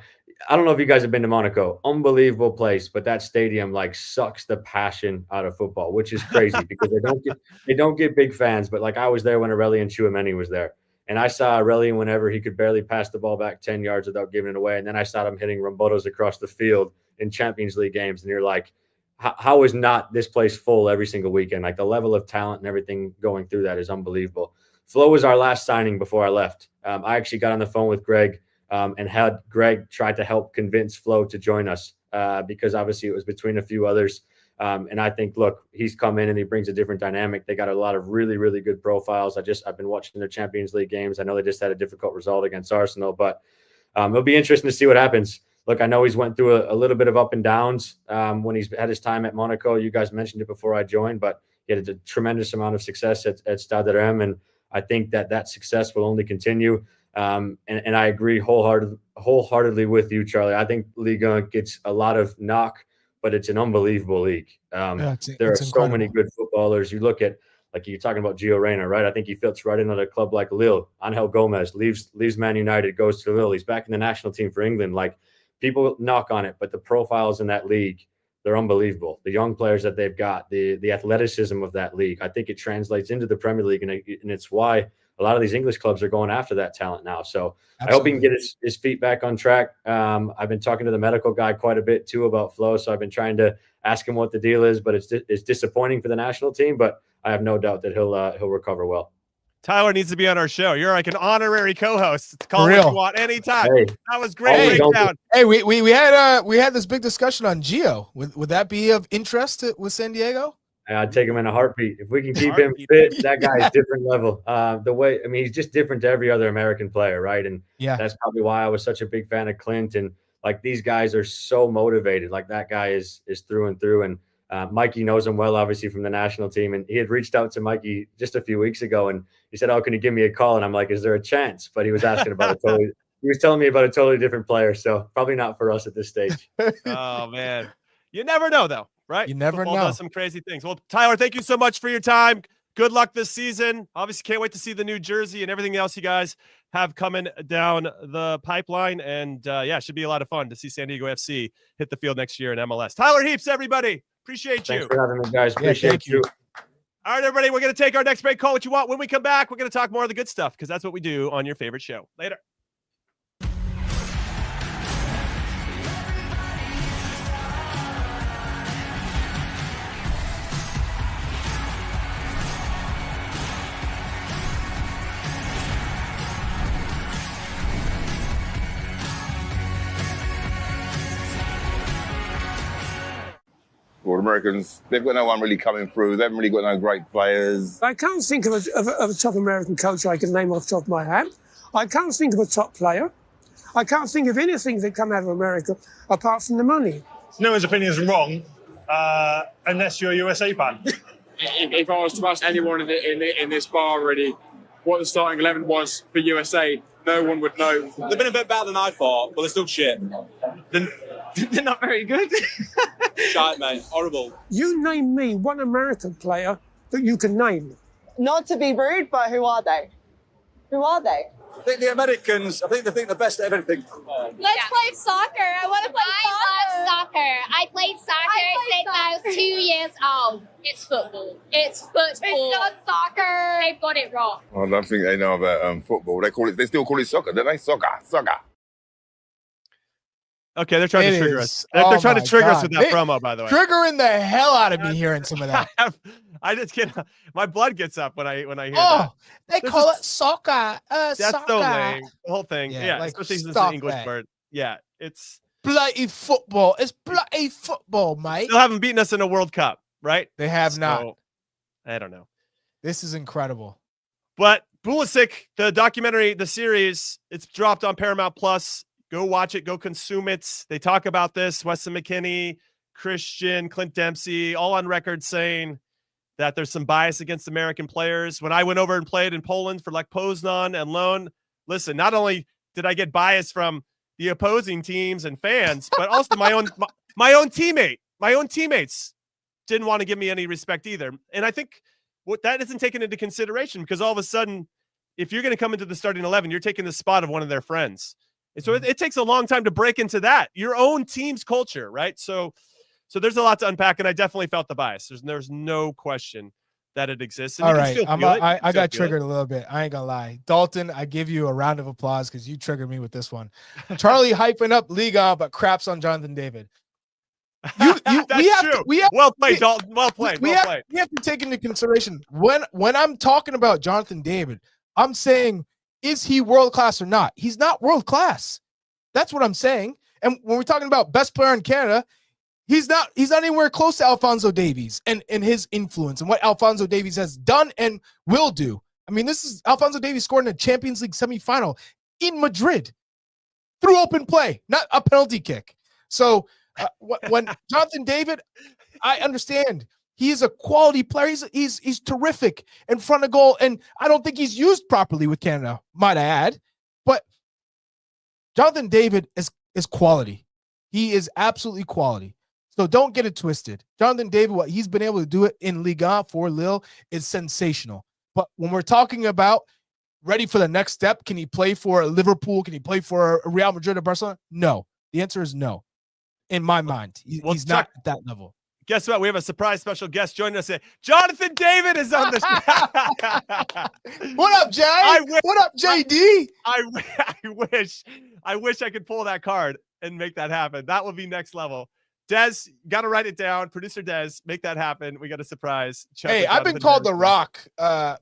don't know if you guys have been to Monaco. Unbelievable place, but that stadium like sucks the passion out of football, which is crazy because they don't get big fans. But like I was there when Aurelien Tchouameni was there. And I saw Aurelian whenever he could barely pass the ball back 10 yards without giving it away. And then I saw him hitting Rambotos across the field in Champions League games. And you're like, how is not this place full every single weekend? Like the level of talent and everything going through that is unbelievable. Flo was our last signing before I left. I actually got on the phone with Greg and had Greg try to help convince Flo to join us because obviously it was between a few others. And I think, look, he's come in and he brings a different dynamic. They got a lot of really, really good profiles. I've been watching their Champions League games. I know they just had a difficult result against Arsenal, but it'll be interesting to see what happens. Look, I know he's went through a little bit of up and downs when he's had his time at Monaco. You guys mentioned it before I joined, but he had a tremendous amount of success at Stade de Reims, and I think that success will only continue. And I agree wholeheartedly with you, Charlie. I think Ligue 1 gets a lot of knock, but it's an unbelievable league. There are so many good footballers. You look at, like you're talking about Gio Reyna, right? I think he fits right in at a club like Lille. Angel Gomez leaves Man United, goes to Lille. He's back in the national team for England. Like, people knock on it, but the profiles in that league, they're unbelievable. The young players that they've got, the athleticism of that league, I think it translates into the Premier League, and it's why a lot of these English clubs are going after that talent now. So absolutely. I hope he can get his feet back on track. I've been talking to the medical guy quite a bit too about Flo, so I've been trying to ask him what the deal is, but it's disappointing for the national team, but I have no doubt that he'll recover well. Tyler needs to be on our show. You're like an honorary co-host. Call what you want anytime. Hey, that was great breakdown. Hey, we had this big discussion on Gio. Would that be of interest with San Diego? I'd take him in a heartbeat. If we can keep him fit, that guy is different level. He's just different to every other American player, right? And that's probably why I was such a big fan of Clint. And like, these guys are so motivated. Like, that guy is through and through. And Mikey knows him well, obviously, from the national team. And he had reached out to Mikey just a few weeks ago, and he said, "Oh, can you give me a call?" And I'm like, "Is there a chance?" But he was asking about he was telling me about a totally different player. So probably not for us at this stage. Oh man, you never know though, right? You never Football know. Does some crazy things. Well, Tyler, thank you so much for your time. Good luck this season. Obviously, can't wait to see the new jersey and everything else you guys have coming down the pipeline. And it should be a lot of fun to see San Diego FC hit the field next year in MLS. Tyler Heaps, everybody. Appreciate you. Thanks for having me, guys. Appreciate you. All right, everybody, we're going to take our next break. Call what you want. When we come back, we're going to talk more of the good stuff because that's what we do on your favorite show. Later. Well, Americans, they've got no one really coming through. They haven't really got no great players. I can't think of a top American coach I can name off the top of my head. I can't think of a top player. I can't think of anything that come out of America apart from the money. No one's opinion is wrong unless you're a USA fan. If I was to ask anyone in this bar already what the starting 11 was for USA, no one would know. They've been a bit better than I thought, but they're still shit. They're not very good. Shite, mate. Horrible. You name me one American player that you can name. Not to be rude, but who are they? Who are they? I think the Americans, I think they think the best at everything. Let's play soccer. I want to play soccer. I played soccer since I was 2 years old. It's football. It's football. It's not soccer. They've got it wrong. I don't think they know about football. They still call it soccer, don't they? Soccer. Okay, they're trying to trigger us. They're trying to trigger us with that promo, by the way. Triggering the hell out of me hearing some of that. I just get my blood gets up when I hear that. They call it soccer. That's soccer. So lame. The whole thing. Yeah, like, especially since it's an English word. Yeah, it's bloody football. It's bloody football, mate. Still haven't beaten us in a World Cup, right? They have not. I don't know. This is incredible. But Pulisic, the documentary, the series, it's dropped on Paramount Plus. Go watch it. Go consume it. They talk about this. Weston McKennie, Christian, Clint Dempsey, all on record saying that there's some bias against American players. When I went over and played in Poland for Lech Poznan and Lone, listen, not only did I get bias from the opposing teams and fans, but also my own teammates didn't want to give me any respect either. And I think what that isn't taken into consideration because all of a sudden, if you're going to come into the starting 11, you're taking the spot of one of their friends. And so it takes a long time to break into that, your own team's culture, right? So there's a lot to unpack, and I definitely felt the bias. There's no question that it exists. And All you can right, still feel it. I got triggered a little bit. I ain't gonna lie. Dalton, I give you a round of applause because you triggered me with this one. Charlie hyping up Liga, but craps on Jonathan David. Well played, Dalton. Well played. We have to take into consideration when I'm talking about Jonathan David, I'm saying, is he world class or not? He's not world class. That's what I'm saying. And when we're talking about best player in Canada, he's not anywhere close to Alphonso Davies and his influence and what Alphonso Davies has done and will do. I mean, this is Alphonso Davies scored in a Champions League semifinal in Madrid through open play, not a penalty kick. So when Jonathan David, I understand he's a quality player. He's terrific in front of goal, and I don't think he's used properly with Canada, might I add. But Jonathan David is quality. He is absolutely quality. So don't get it twisted. Jonathan David, what he's been able to do it in Liga for Lille is sensational. But when we're talking about ready for the next step, can he play for Liverpool? Can he play for Real Madrid or Barcelona? No. The answer is no. In my mind, he's not at that level. Guess what? We have a surprise special guest joining us today. Jonathan David is on the show. What up, Jay? What up, JD? I wish I could pull that card and make that happen. That would be next level. Des, got to write it down. Producer Des, make that happen. We got a surprise. Hey, I've been called the Rock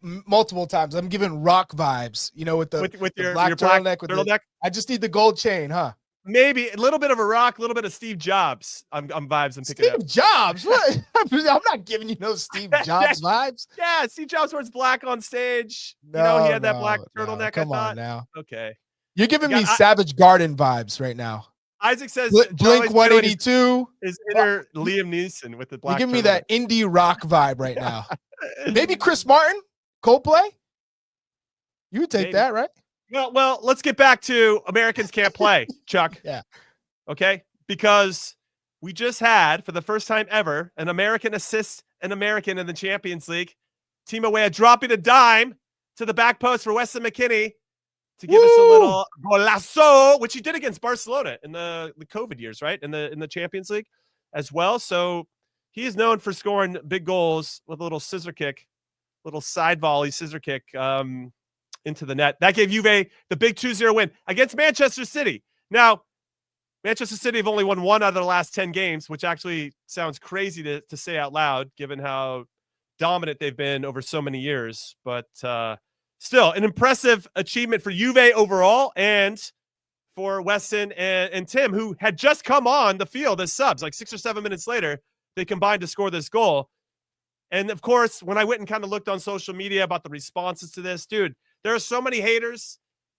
multiple times. I'm giving Rock vibes, with your black turtleneck. I just need the gold chain, huh? Maybe a little bit of a Rock, a little bit of Steve Jobs. I'm vibes. I'm picking Steve Jobs. What? I'm not giving you no Steve Jobs vibes. Yeah, Steve Jobs wears black on stage. He had that black turtleneck. Come on now. Okay. You're giving me Savage Garden vibes right now. Isaac says Blink 182 is inner Liam Neeson with the black. You're giving me that indie rock vibe right now. Maybe Chris Martin, Coldplay. You would take that, right? Well, let's get back to Americans can't play, Chuck. Yeah. Okay. Because we just had, for the first time ever, an American assist an American in the Champions League. Timo Weah dropping a dime to the back post for Weston McKennie to give us a little golazo, which he did against Barcelona in the COVID years, right? In the Champions League as well. So he is known for scoring big goals with a little scissor kick, little side volley scissor kick. Into the net. That gave Juve the big 2-0 win against Manchester City. Now, Manchester City have only won 1 out of the last 10 games, which actually sounds crazy to say out loud, given how dominant they've been over so many years. But still, an impressive achievement for Juve overall and for Weston and Tim, who had just come on the field as subs. Like 6 or 7 minutes later, they combined to score this goal. And, of course, when I went and kind of looked on social media about the responses to this, dude, there are so many haters.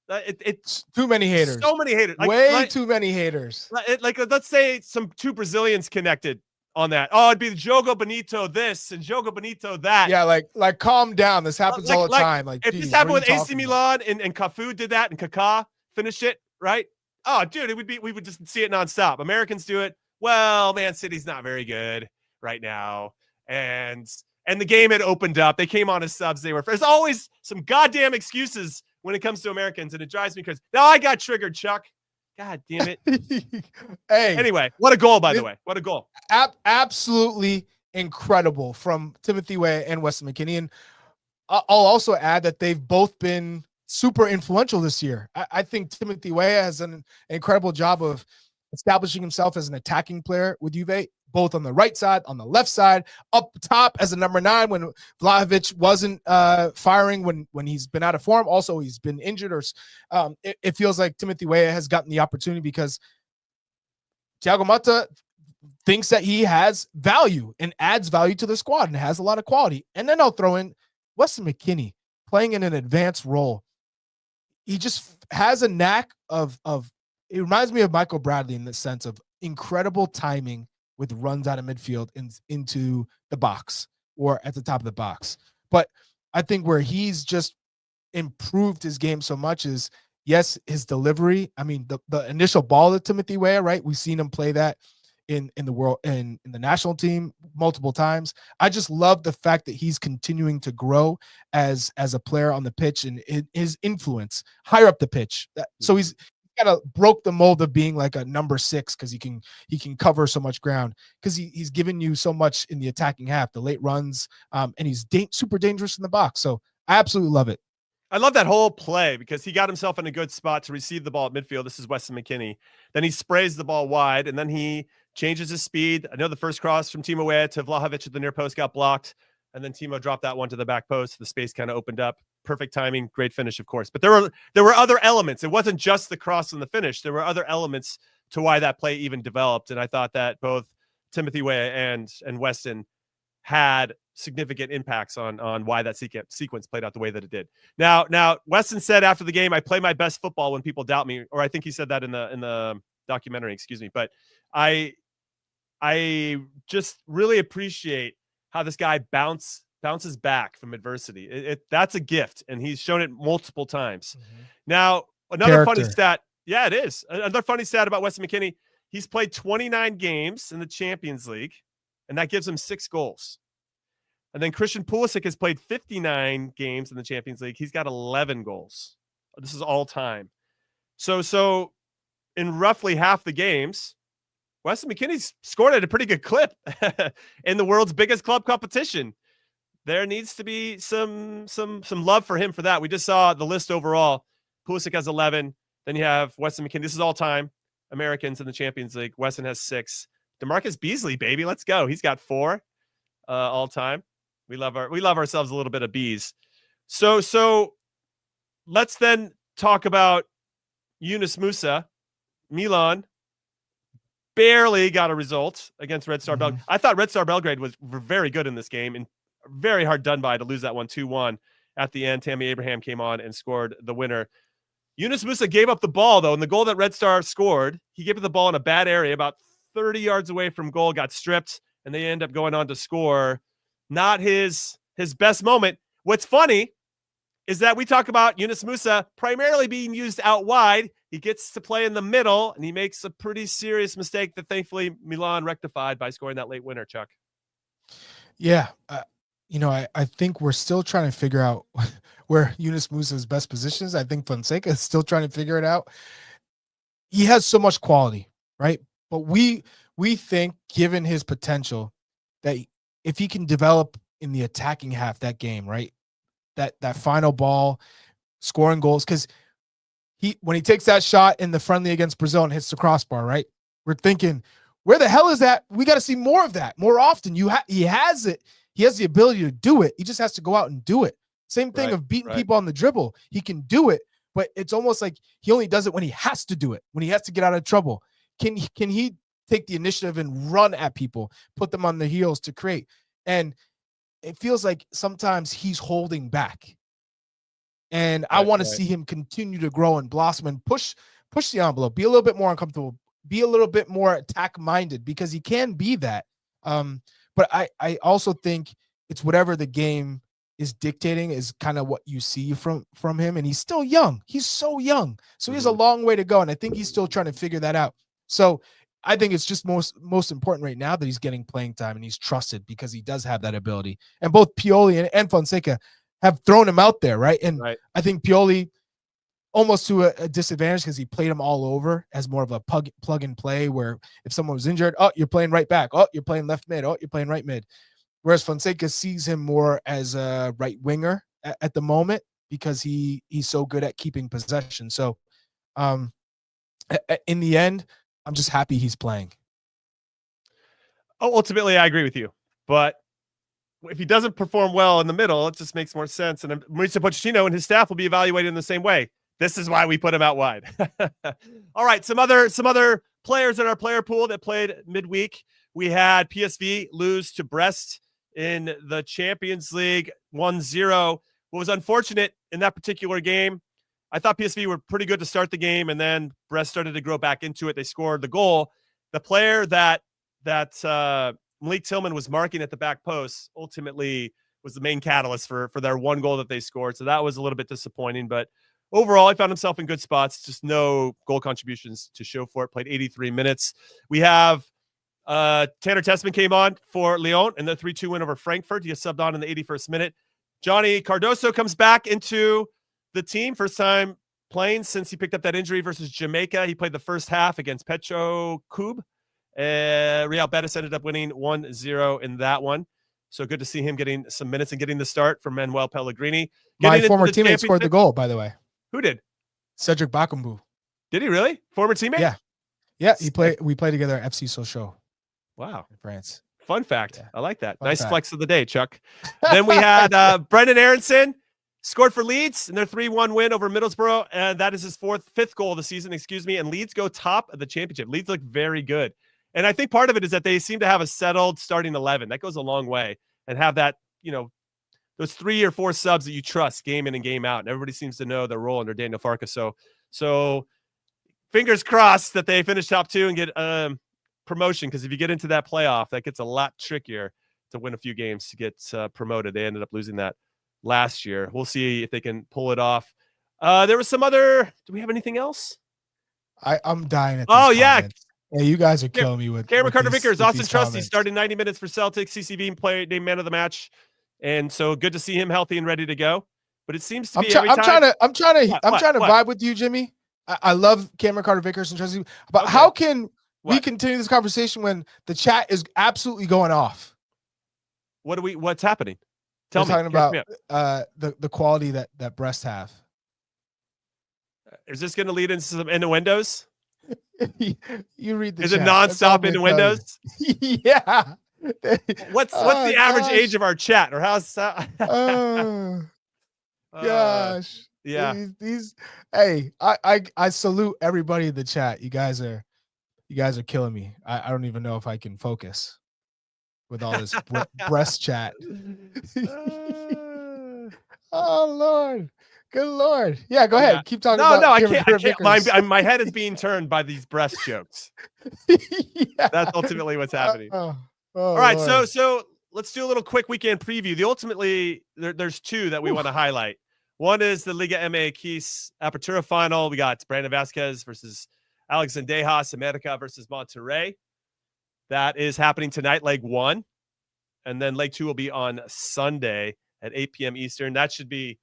It's too many haters. So many haters. Way too many haters. Let's say two Brazilians connected on that. Oh, it'd be Jogo Bonito this and Jogo Bonito that. Yeah, like calm down. This happens all the time. Like if this happened with AC Milan and Cafu did that and Kaká finished it, right? Oh, dude, we would just see it nonstop. Americans do it. Well, Man City's not very good right now. And the game had opened up. They came on as subs. There's always some goddamn excuses when it comes to Americans, and it drives me crazy. Now I got triggered, Chuck. God damn it. Hey. Anyway, what a goal, by the way. What a goal. Absolutely incredible from Timothy Weah and Weston McKennie. And I'll also add that they've both been super influential this year. I think Timothy Weah has done an incredible job of establishing himself as an attacking player with Juve, both on the right side, on the left side, up top as a number 9 when Vlahovic wasn't firing, when he's been out of form. Also, he's been injured, or it feels like Timothy Weah has gotten the opportunity because Thiago Motta thinks that he has value and adds value to the squad and has a lot of quality. And then I'll throw in Weston McKennie playing in an advanced role. He just has a knack of it reminds me of Michael Bradley in the sense of incredible timing with runs out of midfield into the box or at the top of the box. But I think where he's just improved his game so much is, yes, his delivery. I mean, the initial ball to Timothy Weah, right? We've seen him play that in the world in the national team multiple times. I just love the fact that he's continuing to grow as a player on the pitch and his influence higher up the pitch. So he's kind of broke the mold of being like a number 6 because he can cover so much ground because he's given you so much in the attacking half, the late runs, and he's super dangerous in the box. So I absolutely love it. I love that whole play because he got himself in a good spot to receive the ball at midfield. This is Weston McKennie. Then he sprays the ball wide, and then he changes his speed. I know the first cross from Timo Weah to Vlahovic at the near post got blocked, and then Timo dropped that one to the back post. The space kind of opened up. Perfect timing, great finish, of course. But there were other elements. It wasn't just the cross and the finish. There were other elements to why that play even developed, and I thought that both Timothy Weah and Weston had significant impacts on why that sequence played out the way that it did. Now Weston said after the game, I play my best football when people doubt me, or I think he said that in the documentary, excuse me. But I just really appreciate how this guy bounces back from adversity. That's a gift, and he's shown it multiple times. Now, another funny stat. Yeah, it is. Another funny stat about Weston McKennie. He's played 29 games in the Champions League, and that gives him 6 goals. And then Christian Pulisic has played 59 games in the Champions League. He's got 11 goals. This is all time. So in roughly half the games, Weston McKennie's scored at a pretty good clip in the world's biggest club competition. There needs to be some love for him for that. We just saw the list overall. Pulisic has 11. Then you have Weston McKennie. This is all time Americans in the Champions League. Weston has 6. DeMarcus Beasley, baby, let's go. He's got 4 all time. We love ourselves a little bit of bees. So let's then talk about Yunus Musah. Milan barely got a result against Red Star Belgrade. I thought Red Star Belgrade was very good in this game and very hard done by to lose that one 2-1 at the end. Tammy Abraham came on and scored the winner. Yunus Musah gave up the ball, though, and the goal that Red Star scored, he gave up the ball in a bad area about 30 yards away from goal, got stripped, and they end up going on to score. Not his best moment. What's funny is that we talk about Yunus Musah primarily being used out wide. He gets to play in the middle, and he makes a pretty serious mistake that thankfully Milan rectified by scoring that late winner, Chuck. Yeah. I think we're still trying to figure out where Yunus Musah's best position is. I think Fonseca is still trying to figure it out. He has so much quality, right? But we think, given his potential, that if he can develop in the attacking half that game, right? That final ball, scoring goals, because when he takes that shot in the friendly against Brazil and hits the crossbar, right? We're thinking, where the hell is that? We got to see more of that more often. He has it. He has the ability to do it. He just has to go out and do it. Same thing of beating people on the dribble. He can do it, but it's almost like he only does it when he has to do it, when he has to get out of trouble. Can he take the initiative and run at people, put them on the heels to create? And it feels like sometimes he's holding back. And I want to see him continue to grow and blossom and push the envelope, be a little bit more uncomfortable, be a little bit more attack-minded, because he can be that. But I also think it's whatever the game is dictating is kind of what you see from him. And he's still young. He's so young. So he has a long way to go. And I think he's still trying to figure that out. So I think it's just most important right now that he's getting playing time and he's trusted because he does have that ability. And both Pioli and Fonseca have thrown him out there, right? And I think Pioli almost to a disadvantage because he played him all over as more of a plug and play, where if someone was injured, oh, you're playing right back. Oh, you're playing left mid. Oh, you're playing right mid. Whereas Fonseca sees him more as a right winger at the moment because he's so good at keeping possession. So in the end, I'm just happy he's playing. Oh, ultimately, I agree with you. But if he doesn't perform well in the middle, it just makes more sense. And Mauricio Pochettino and his staff will be evaluated in the same way. This is why we put him out wide. All right, some other players in our player pool that played midweek. We had PSV lose to Brest in the Champions League 1-0. What was unfortunate in that particular game, I thought PSV were pretty good to start the game, and then Brest started to grow back into it. They scored the goal. The player that Malik Tillman was marking at the back post ultimately was the main catalyst for their one goal that they scored. So that was a little bit disappointing, but overall, he found himself in good spots. Just no goal contributions to show for it. Played 83 minutes. We have Tanner Tessman came on for Lyon in the 3-2 win over Frankfurt. He was subbed on in the 81st minute. Johnny Cardoso comes back into the team. First time playing since he picked up that injury versus Jamaica. He played the first half against Petro Cube. Real Betis ended up winning 1-0 in that one. So good to see him getting some minutes and getting the start from Manuel Pellegrini. My former teammate scored the goal, by the way. Who did? Cedric Bakambu. Did he really? Former teammate? Yeah. Yeah, we played together at FC Sochaux. Wow. In France. Fun fact. Yeah. I like that. Fun Nice fact. flex of the day, Chuck. Then we had Brendan Aronson scored for Leeds in their 3-1 win over Middlesbrough. And that is his fifth goal of the season, And Leeds go top of the championship. Leeds look very good. And I think part of it is that they seem to have a settled starting 11. That goes a long way. And have that, those 3 or 4 subs that you trust game in and game out. And everybody seems to know their role under Daniel Farkas. So fingers crossed that they finish top 2 and get promotion, because if you get into that playoff, that gets a lot trickier to win a few games to get promoted. They ended up losing that last year. We'll see if they can pull it off. There was some other. Do we have anything else? I'm dying at Oh, these yeah. comments. Yeah, you guys are killing me with Cameron Carter-Vickers, Austin these Trusty comments. started 90 minutes for Celtics. CCV player named man of the match, and so good to see him healthy and ready to go. But it seems to be I'm trying to What? vibe with you, Jimmy. I love Cameron Carter-Vickers and Trusty, but Okay. how can we What? continue this conversation when the chat is absolutely going off? What's happening? Tell me. We're talking Catch me about up. the quality that breasts have. Is this going to lead into some innuendos? You read the Is chat. it That's all I'm nonstop gonna innuendos? tell you. Yeah. What's Oh, the average gosh. age of our chat, or how's Oh, gosh. yeah. These hey, I salute everybody in the chat. You guys are killing me. I don't even know if I can focus with all this breast chat. Oh Lord. Good Lord. Yeah, go ahead. Yeah. Keep talking No, about I Cameron can't. Carter-Vickers. My head is being turned by these breast jokes. Yeah. That's ultimately what's happening. Oh, All right, Lord. so let's do a little quick weekend preview. There's 2 that we want to highlight. One is the Liga MX Apertura final. We got Brandon Vasquez versus Alex Zendejas, America versus Monterrey. That is happening tonight, leg 1. And then leg 2 will be on Sunday at 8 p.m. Eastern. That should be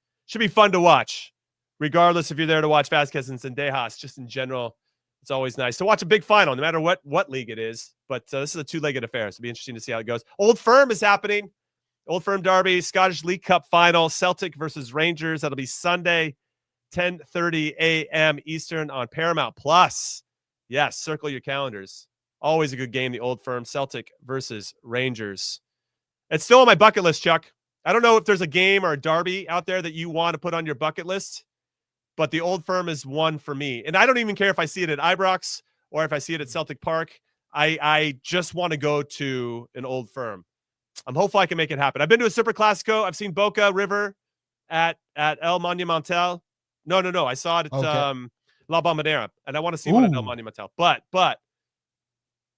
fun to watch, regardless if you're there to watch Vasquez and Zendejas. Just in general, it's always nice to watch a big final, no matter what league it is. But this is a 2-legged affair, so it'll be interesting to see how it goes. Old Firm is happening. Old Firm derby, Scottish League Cup final, Celtic versus Rangers. That'll be Sunday, 10:30 a.m. Eastern on Paramount Plus. Yes, circle your calendars. Always a good game, the Old Firm, Celtic versus Rangers. It's still on my bucket list, Chuck. I don't know if there's a game or a derby out there that you want to put on your bucket list, but the Old Firm is one for me. And I don't even care if I see it at Ibrox or if I see it at Celtic Park. I just want to go to an Old Firm. I'm hopeful I can make it happen. I've been to a Super Classico. I've seen Boca River at El Monumental. No. I saw it at La Bombonera, and I want to see one at El Monumental. But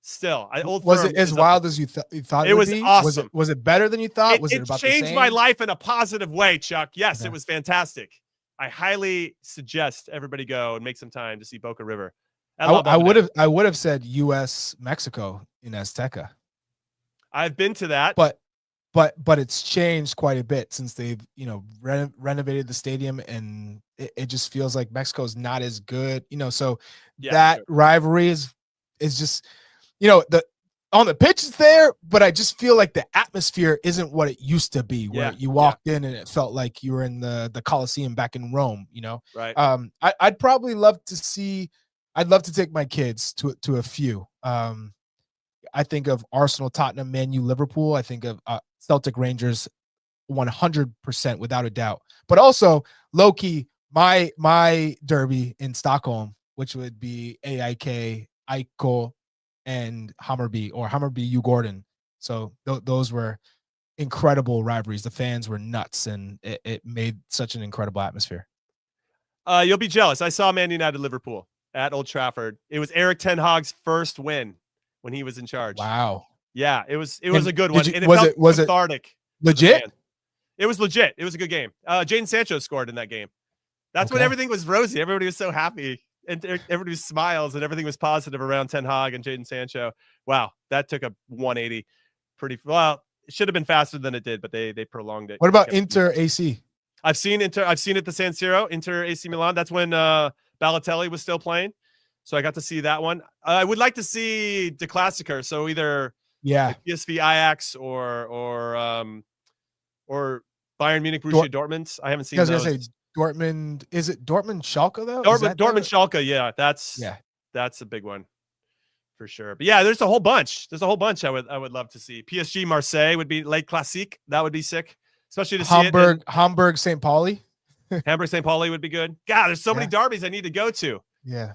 still, Old Was Firm it as wild as you thought? It was awesome. Was it better than you thought? Was it about the changed same? my life in a positive way, Chuck. Yes, Okay. It was fantastic. I highly suggest everybody go and make some time to see Boca River. I would have said U.S. Mexico in Azteca. I've been to that, but it's changed quite a bit since they've renovated the stadium, and it just feels like Mexico's not as good. So that rivalry is just on the pitch is there, but I just feel like the atmosphere isn't what it used to be, where you walked in and it felt like you were in the Coliseum back in Rome. Right. I'd probably love to see. I'd love to take my kids to a few. I think of Arsenal, Tottenham, Man U, Liverpool. I think of Celtic, Rangers, 100% without a doubt. But also, low-key, my derby in Stockholm, which would be AIK, Aiko, and Hammarby, or Hammarby U Gordon. So those were incredible rivalries. The fans were nuts, and it made such an incredible atmosphere. You'll be jealous. I saw Man United Liverpool at Old Trafford. It was Eric Ten Hag's first win when he was in charge. Wow. Yeah, it was a good one. And was cathartic. It legit? It was legit. It was a good game. Jadon Sancho scored in that game. That's when everything was rosy. Everybody was so happy, and everybody smiles, and everything was positive around Ten Hag and Jadon Sancho. Wow, that took a 180. Pretty well. It should have been faster than it did, but they prolonged it. What about Inter AC? I've seen it at the San Siro, Inter AC Milan. That's when Balotelli was still playing. So I got to see that one. I would like to see the Classicer. So either like PSV Ajax or Bayern Munich, Borussia Dortmund. I haven't seen those. I was going to say Dortmund. Is it Dortmund Schalke though? Dortmund Schalke. Yeah, that's a big one for sure. But yeah, there's a whole bunch. I would love to see. PSG Marseille would be late classique. That would be sick, especially to see it. Hamburg St. Pauli. Hamburg St. Pauli would be good. God, there's so many derbies I need to go to. Yeah.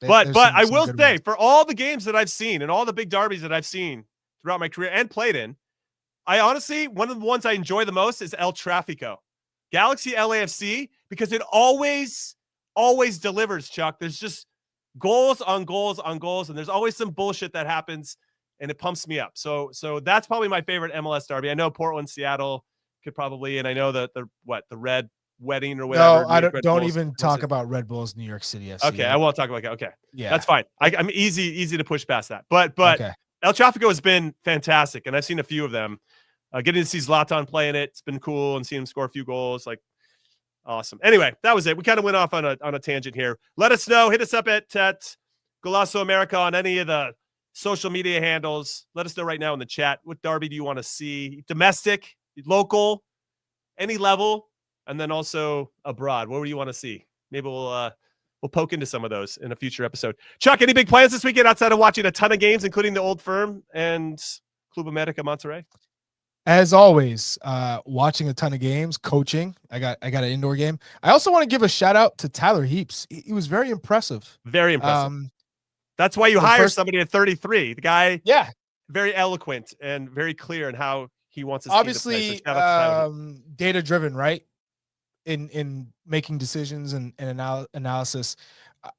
But I will say, for all the games that I've seen and all the big derbies that I've seen throughout my career and played in, I honestly, one of the ones I enjoy the most is El Tráfico. Galaxy LAFC, because it always delivers, Chuck. There's just goals on goals on goals, and there's always some bullshit that happens, and it pumps me up. So that's probably my favorite MLS derby. I know Portland, Seattle could probably, and I know the Red Wedding or whatever. No, I don't even talk about Red Bulls New York City FC. Okay, I won't talk about it. Okay, yeah, that's fine. I'm easy to push past that. But okay. El Tráfico has been fantastic, and I've seen a few of them. Getting to see Zlatan play in it's been cool, and seeing him score a few goals, like awesome. Anyway, that was it. We kind of went off on a tangent here. Let us know. Hit us up at Golazo America on any of the social media handles. Let us know right now in the chat. What derby do you want to see? Domestic, local, any level. And then also abroad. What do you want to see? Maybe we'll poke into some of those in a future episode. Chuck, any big plans this weekend outside of watching a ton of games, including the Old Firm and Club America Monterrey? As always, watching a ton of games, coaching. I got an indoor game. I also want to give a shout out to Tyler Heaps. He was very impressive. Very impressive. That's why you hire somebody at 33. The guy, very eloquent and very clear in how he wants his obviously team to play. So data driven, right? In making decisions and analysis.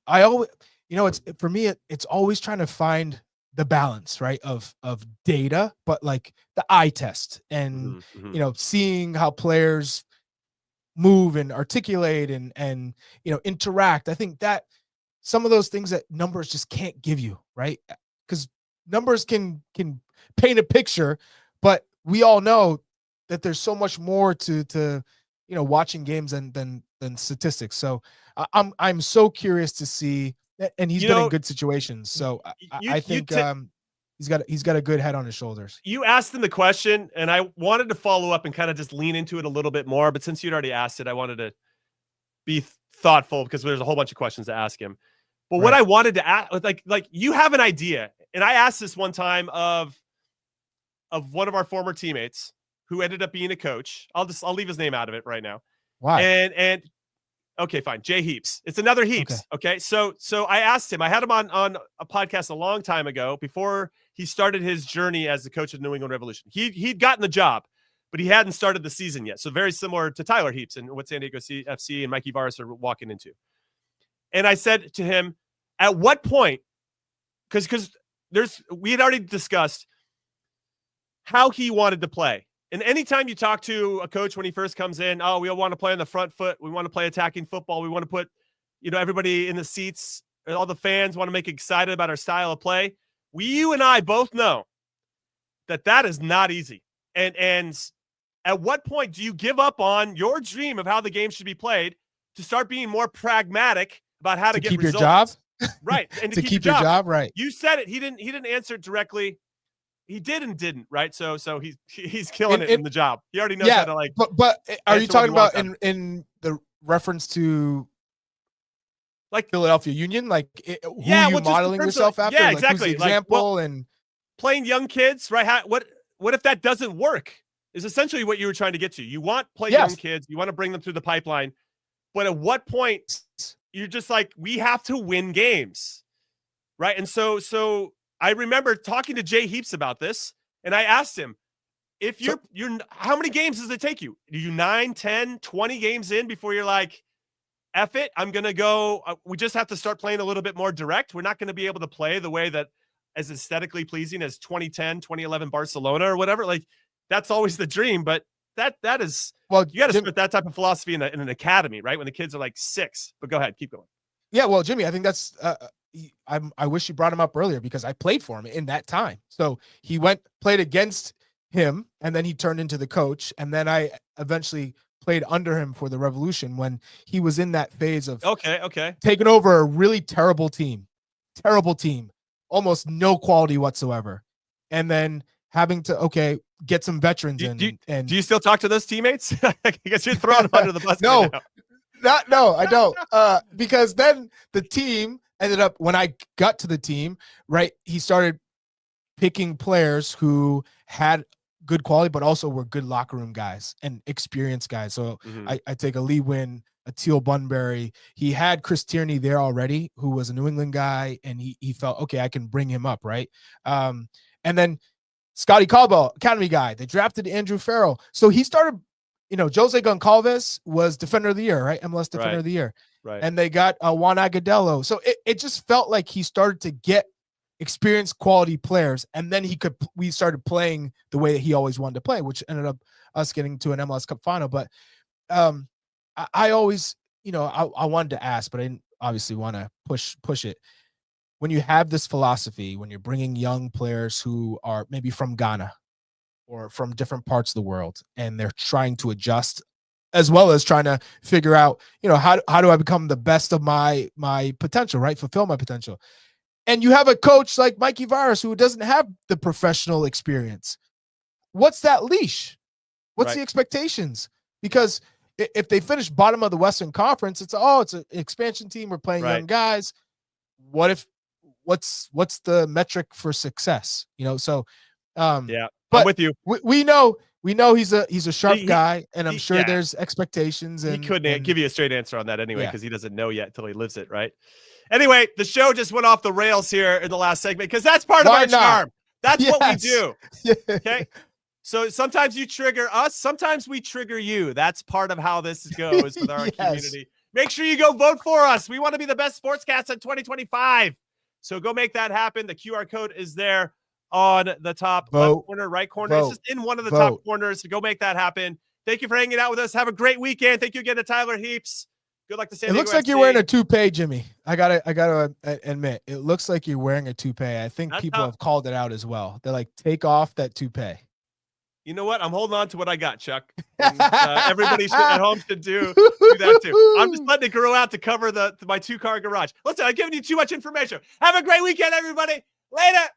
I always, it's for me, it's always trying to find the balance, right, of data, but like the eye test and seeing how players move and articulate and interact. I think that some of those things that numbers just can't give you, right? Because numbers can paint a picture, but we all know that there's so much more to watching games than statistics. So I'm so curious to see, and he's been in good situations. So I think he's got a good head on his shoulders. You asked him the question, and I wanted to follow up and kind of just lean into it a little bit more. But since you'd already asked it, I wanted to be thoughtful because there's a whole bunch of questions to ask him. But what I wanted to ask, like you have an idea, and I asked this one time of one of our former teammates who ended up being a coach. I'll leave his name out of it right now. Why? And okay, fine. Jay Heaps. It's another Heaps. Okay. So I asked him, I had him on a podcast a long time ago before he started his journey as the coach of the New England Revolution. He'd gotten the job, but he hadn't started the season yet. So very similar to Tyler Heaps and what San Diego FC and Mikey Varas are walking into. And I said to him, at what point, because we had already discussed how he wanted to play. And anytime you talk to a coach when he first comes in, we all want to play on the front foot. We want to play attacking football. We want to put, everybody in the seats. All the fans want to make excited about our style of play. You and I both know that is not easy. And at what point do you give up on your dream of how the game should be played to start being more pragmatic about how to get keep results? Your job? Right. And to keep your job, right. You said it. He didn't answer it directly. He did and didn't, right? So he's killing it in the job. He already knows how to like. But are you talking about in the reference to like Philadelphia Union, like who you modeling yourself after? Yeah, like, exactly. Who's the example and playing young kids, right? What if that doesn't work? Is essentially what you were trying to get to. You want young kids, you want to bring them through the pipeline, but at what point you're just like, we have to win games, right? And so. I remember talking to Jay Heaps about this, and I asked him, if you're how many games does it take you? Do you 9, 10, 20 games in before you're like, F it, I'm going to go. We just have to start playing a little bit more direct. We're not going to be able to play the way that as aesthetically pleasing as 2010, 2011 Barcelona or whatever. Like that's always the dream, but that is, you got to start that type of philosophy in an academy, right? When the kids are like 6, but go ahead, keep going. Yeah. Well, Jimmy, I think that's, I wish you brought him up earlier because I played for him in that time. So he played against him, and then he turned into the coach, and then I eventually played under him for the Revolution when he was in that phase of okay taking over a really terrible team, almost no quality whatsoever, and then having to get some veterans in. Do you still talk to those teammates? I guess you're throwing them under the bus. No, right no, I don't. Because then the team ended up, when I got to the team, right, he started picking players who had good quality, but also were good locker room guys and experienced guys. So I take a Lee Wynn, a Teal Bunbury. He had Chris Tierney there already, who was a New England guy, and he felt, okay, I can bring him up, right? And then Scotty Caldwell, Academy guy. They drafted Andrew Farrell. So he started, Jose Goncalves was Defender of the Year, right? MLS Defender of the Year. Right. And they got Juan Agudelo. So it just felt like he started to get experienced quality players. And then we started playing the way that he always wanted to play, which ended up us getting to an MLS Cup final. But I always, I wanted to ask, but I didn't obviously want to push it. When you have this philosophy, when you're bringing young players who are maybe from Ghana or from different parts of the world, and they're trying to adjust, as well as trying to figure out, how do I become the best of my potential, right? Fulfill my potential. And you have a coach like Mikey Virus who doesn't have the professional experience. What's that leash? What's the expectations? Because if they finish bottom of the Western Conference, it's an expansion team. We're playing young guys. What's the metric for success? So but I'm with you. We know he's a sharp guy, and I'm sure there's expectations. And he couldn't give you a straight answer on that anyway, because he doesn't know yet until he lives it, right? Anyway, the show just went off the rails here in the last segment, because that's part of our charm. That's what we do. Okay. So sometimes you trigger us, sometimes we trigger you. That's part of how this goes with our community. Make sure you go vote for us. We want to be the best sportscast in 2025. So go make that happen. The QR code is there on the top left corner, right corner. It's just in one of the top corners. So go make that happen. Thank you for hanging out with us. Have a great weekend. Thank you again to Tyler Heaps. Good luck to San Diego. It looks like you're wearing a toupee, Jimmy. I gotta admit, it looks like you're wearing a toupee. I think people have called it out as well. They're like, take off that toupee. You know what? I'm holding on to what I got, Chuck. And, everybody at home should do that too. I'm just letting it grow out to cover my 2-car garage. Listen, I've given you too much information. Have a great weekend, everybody. Later.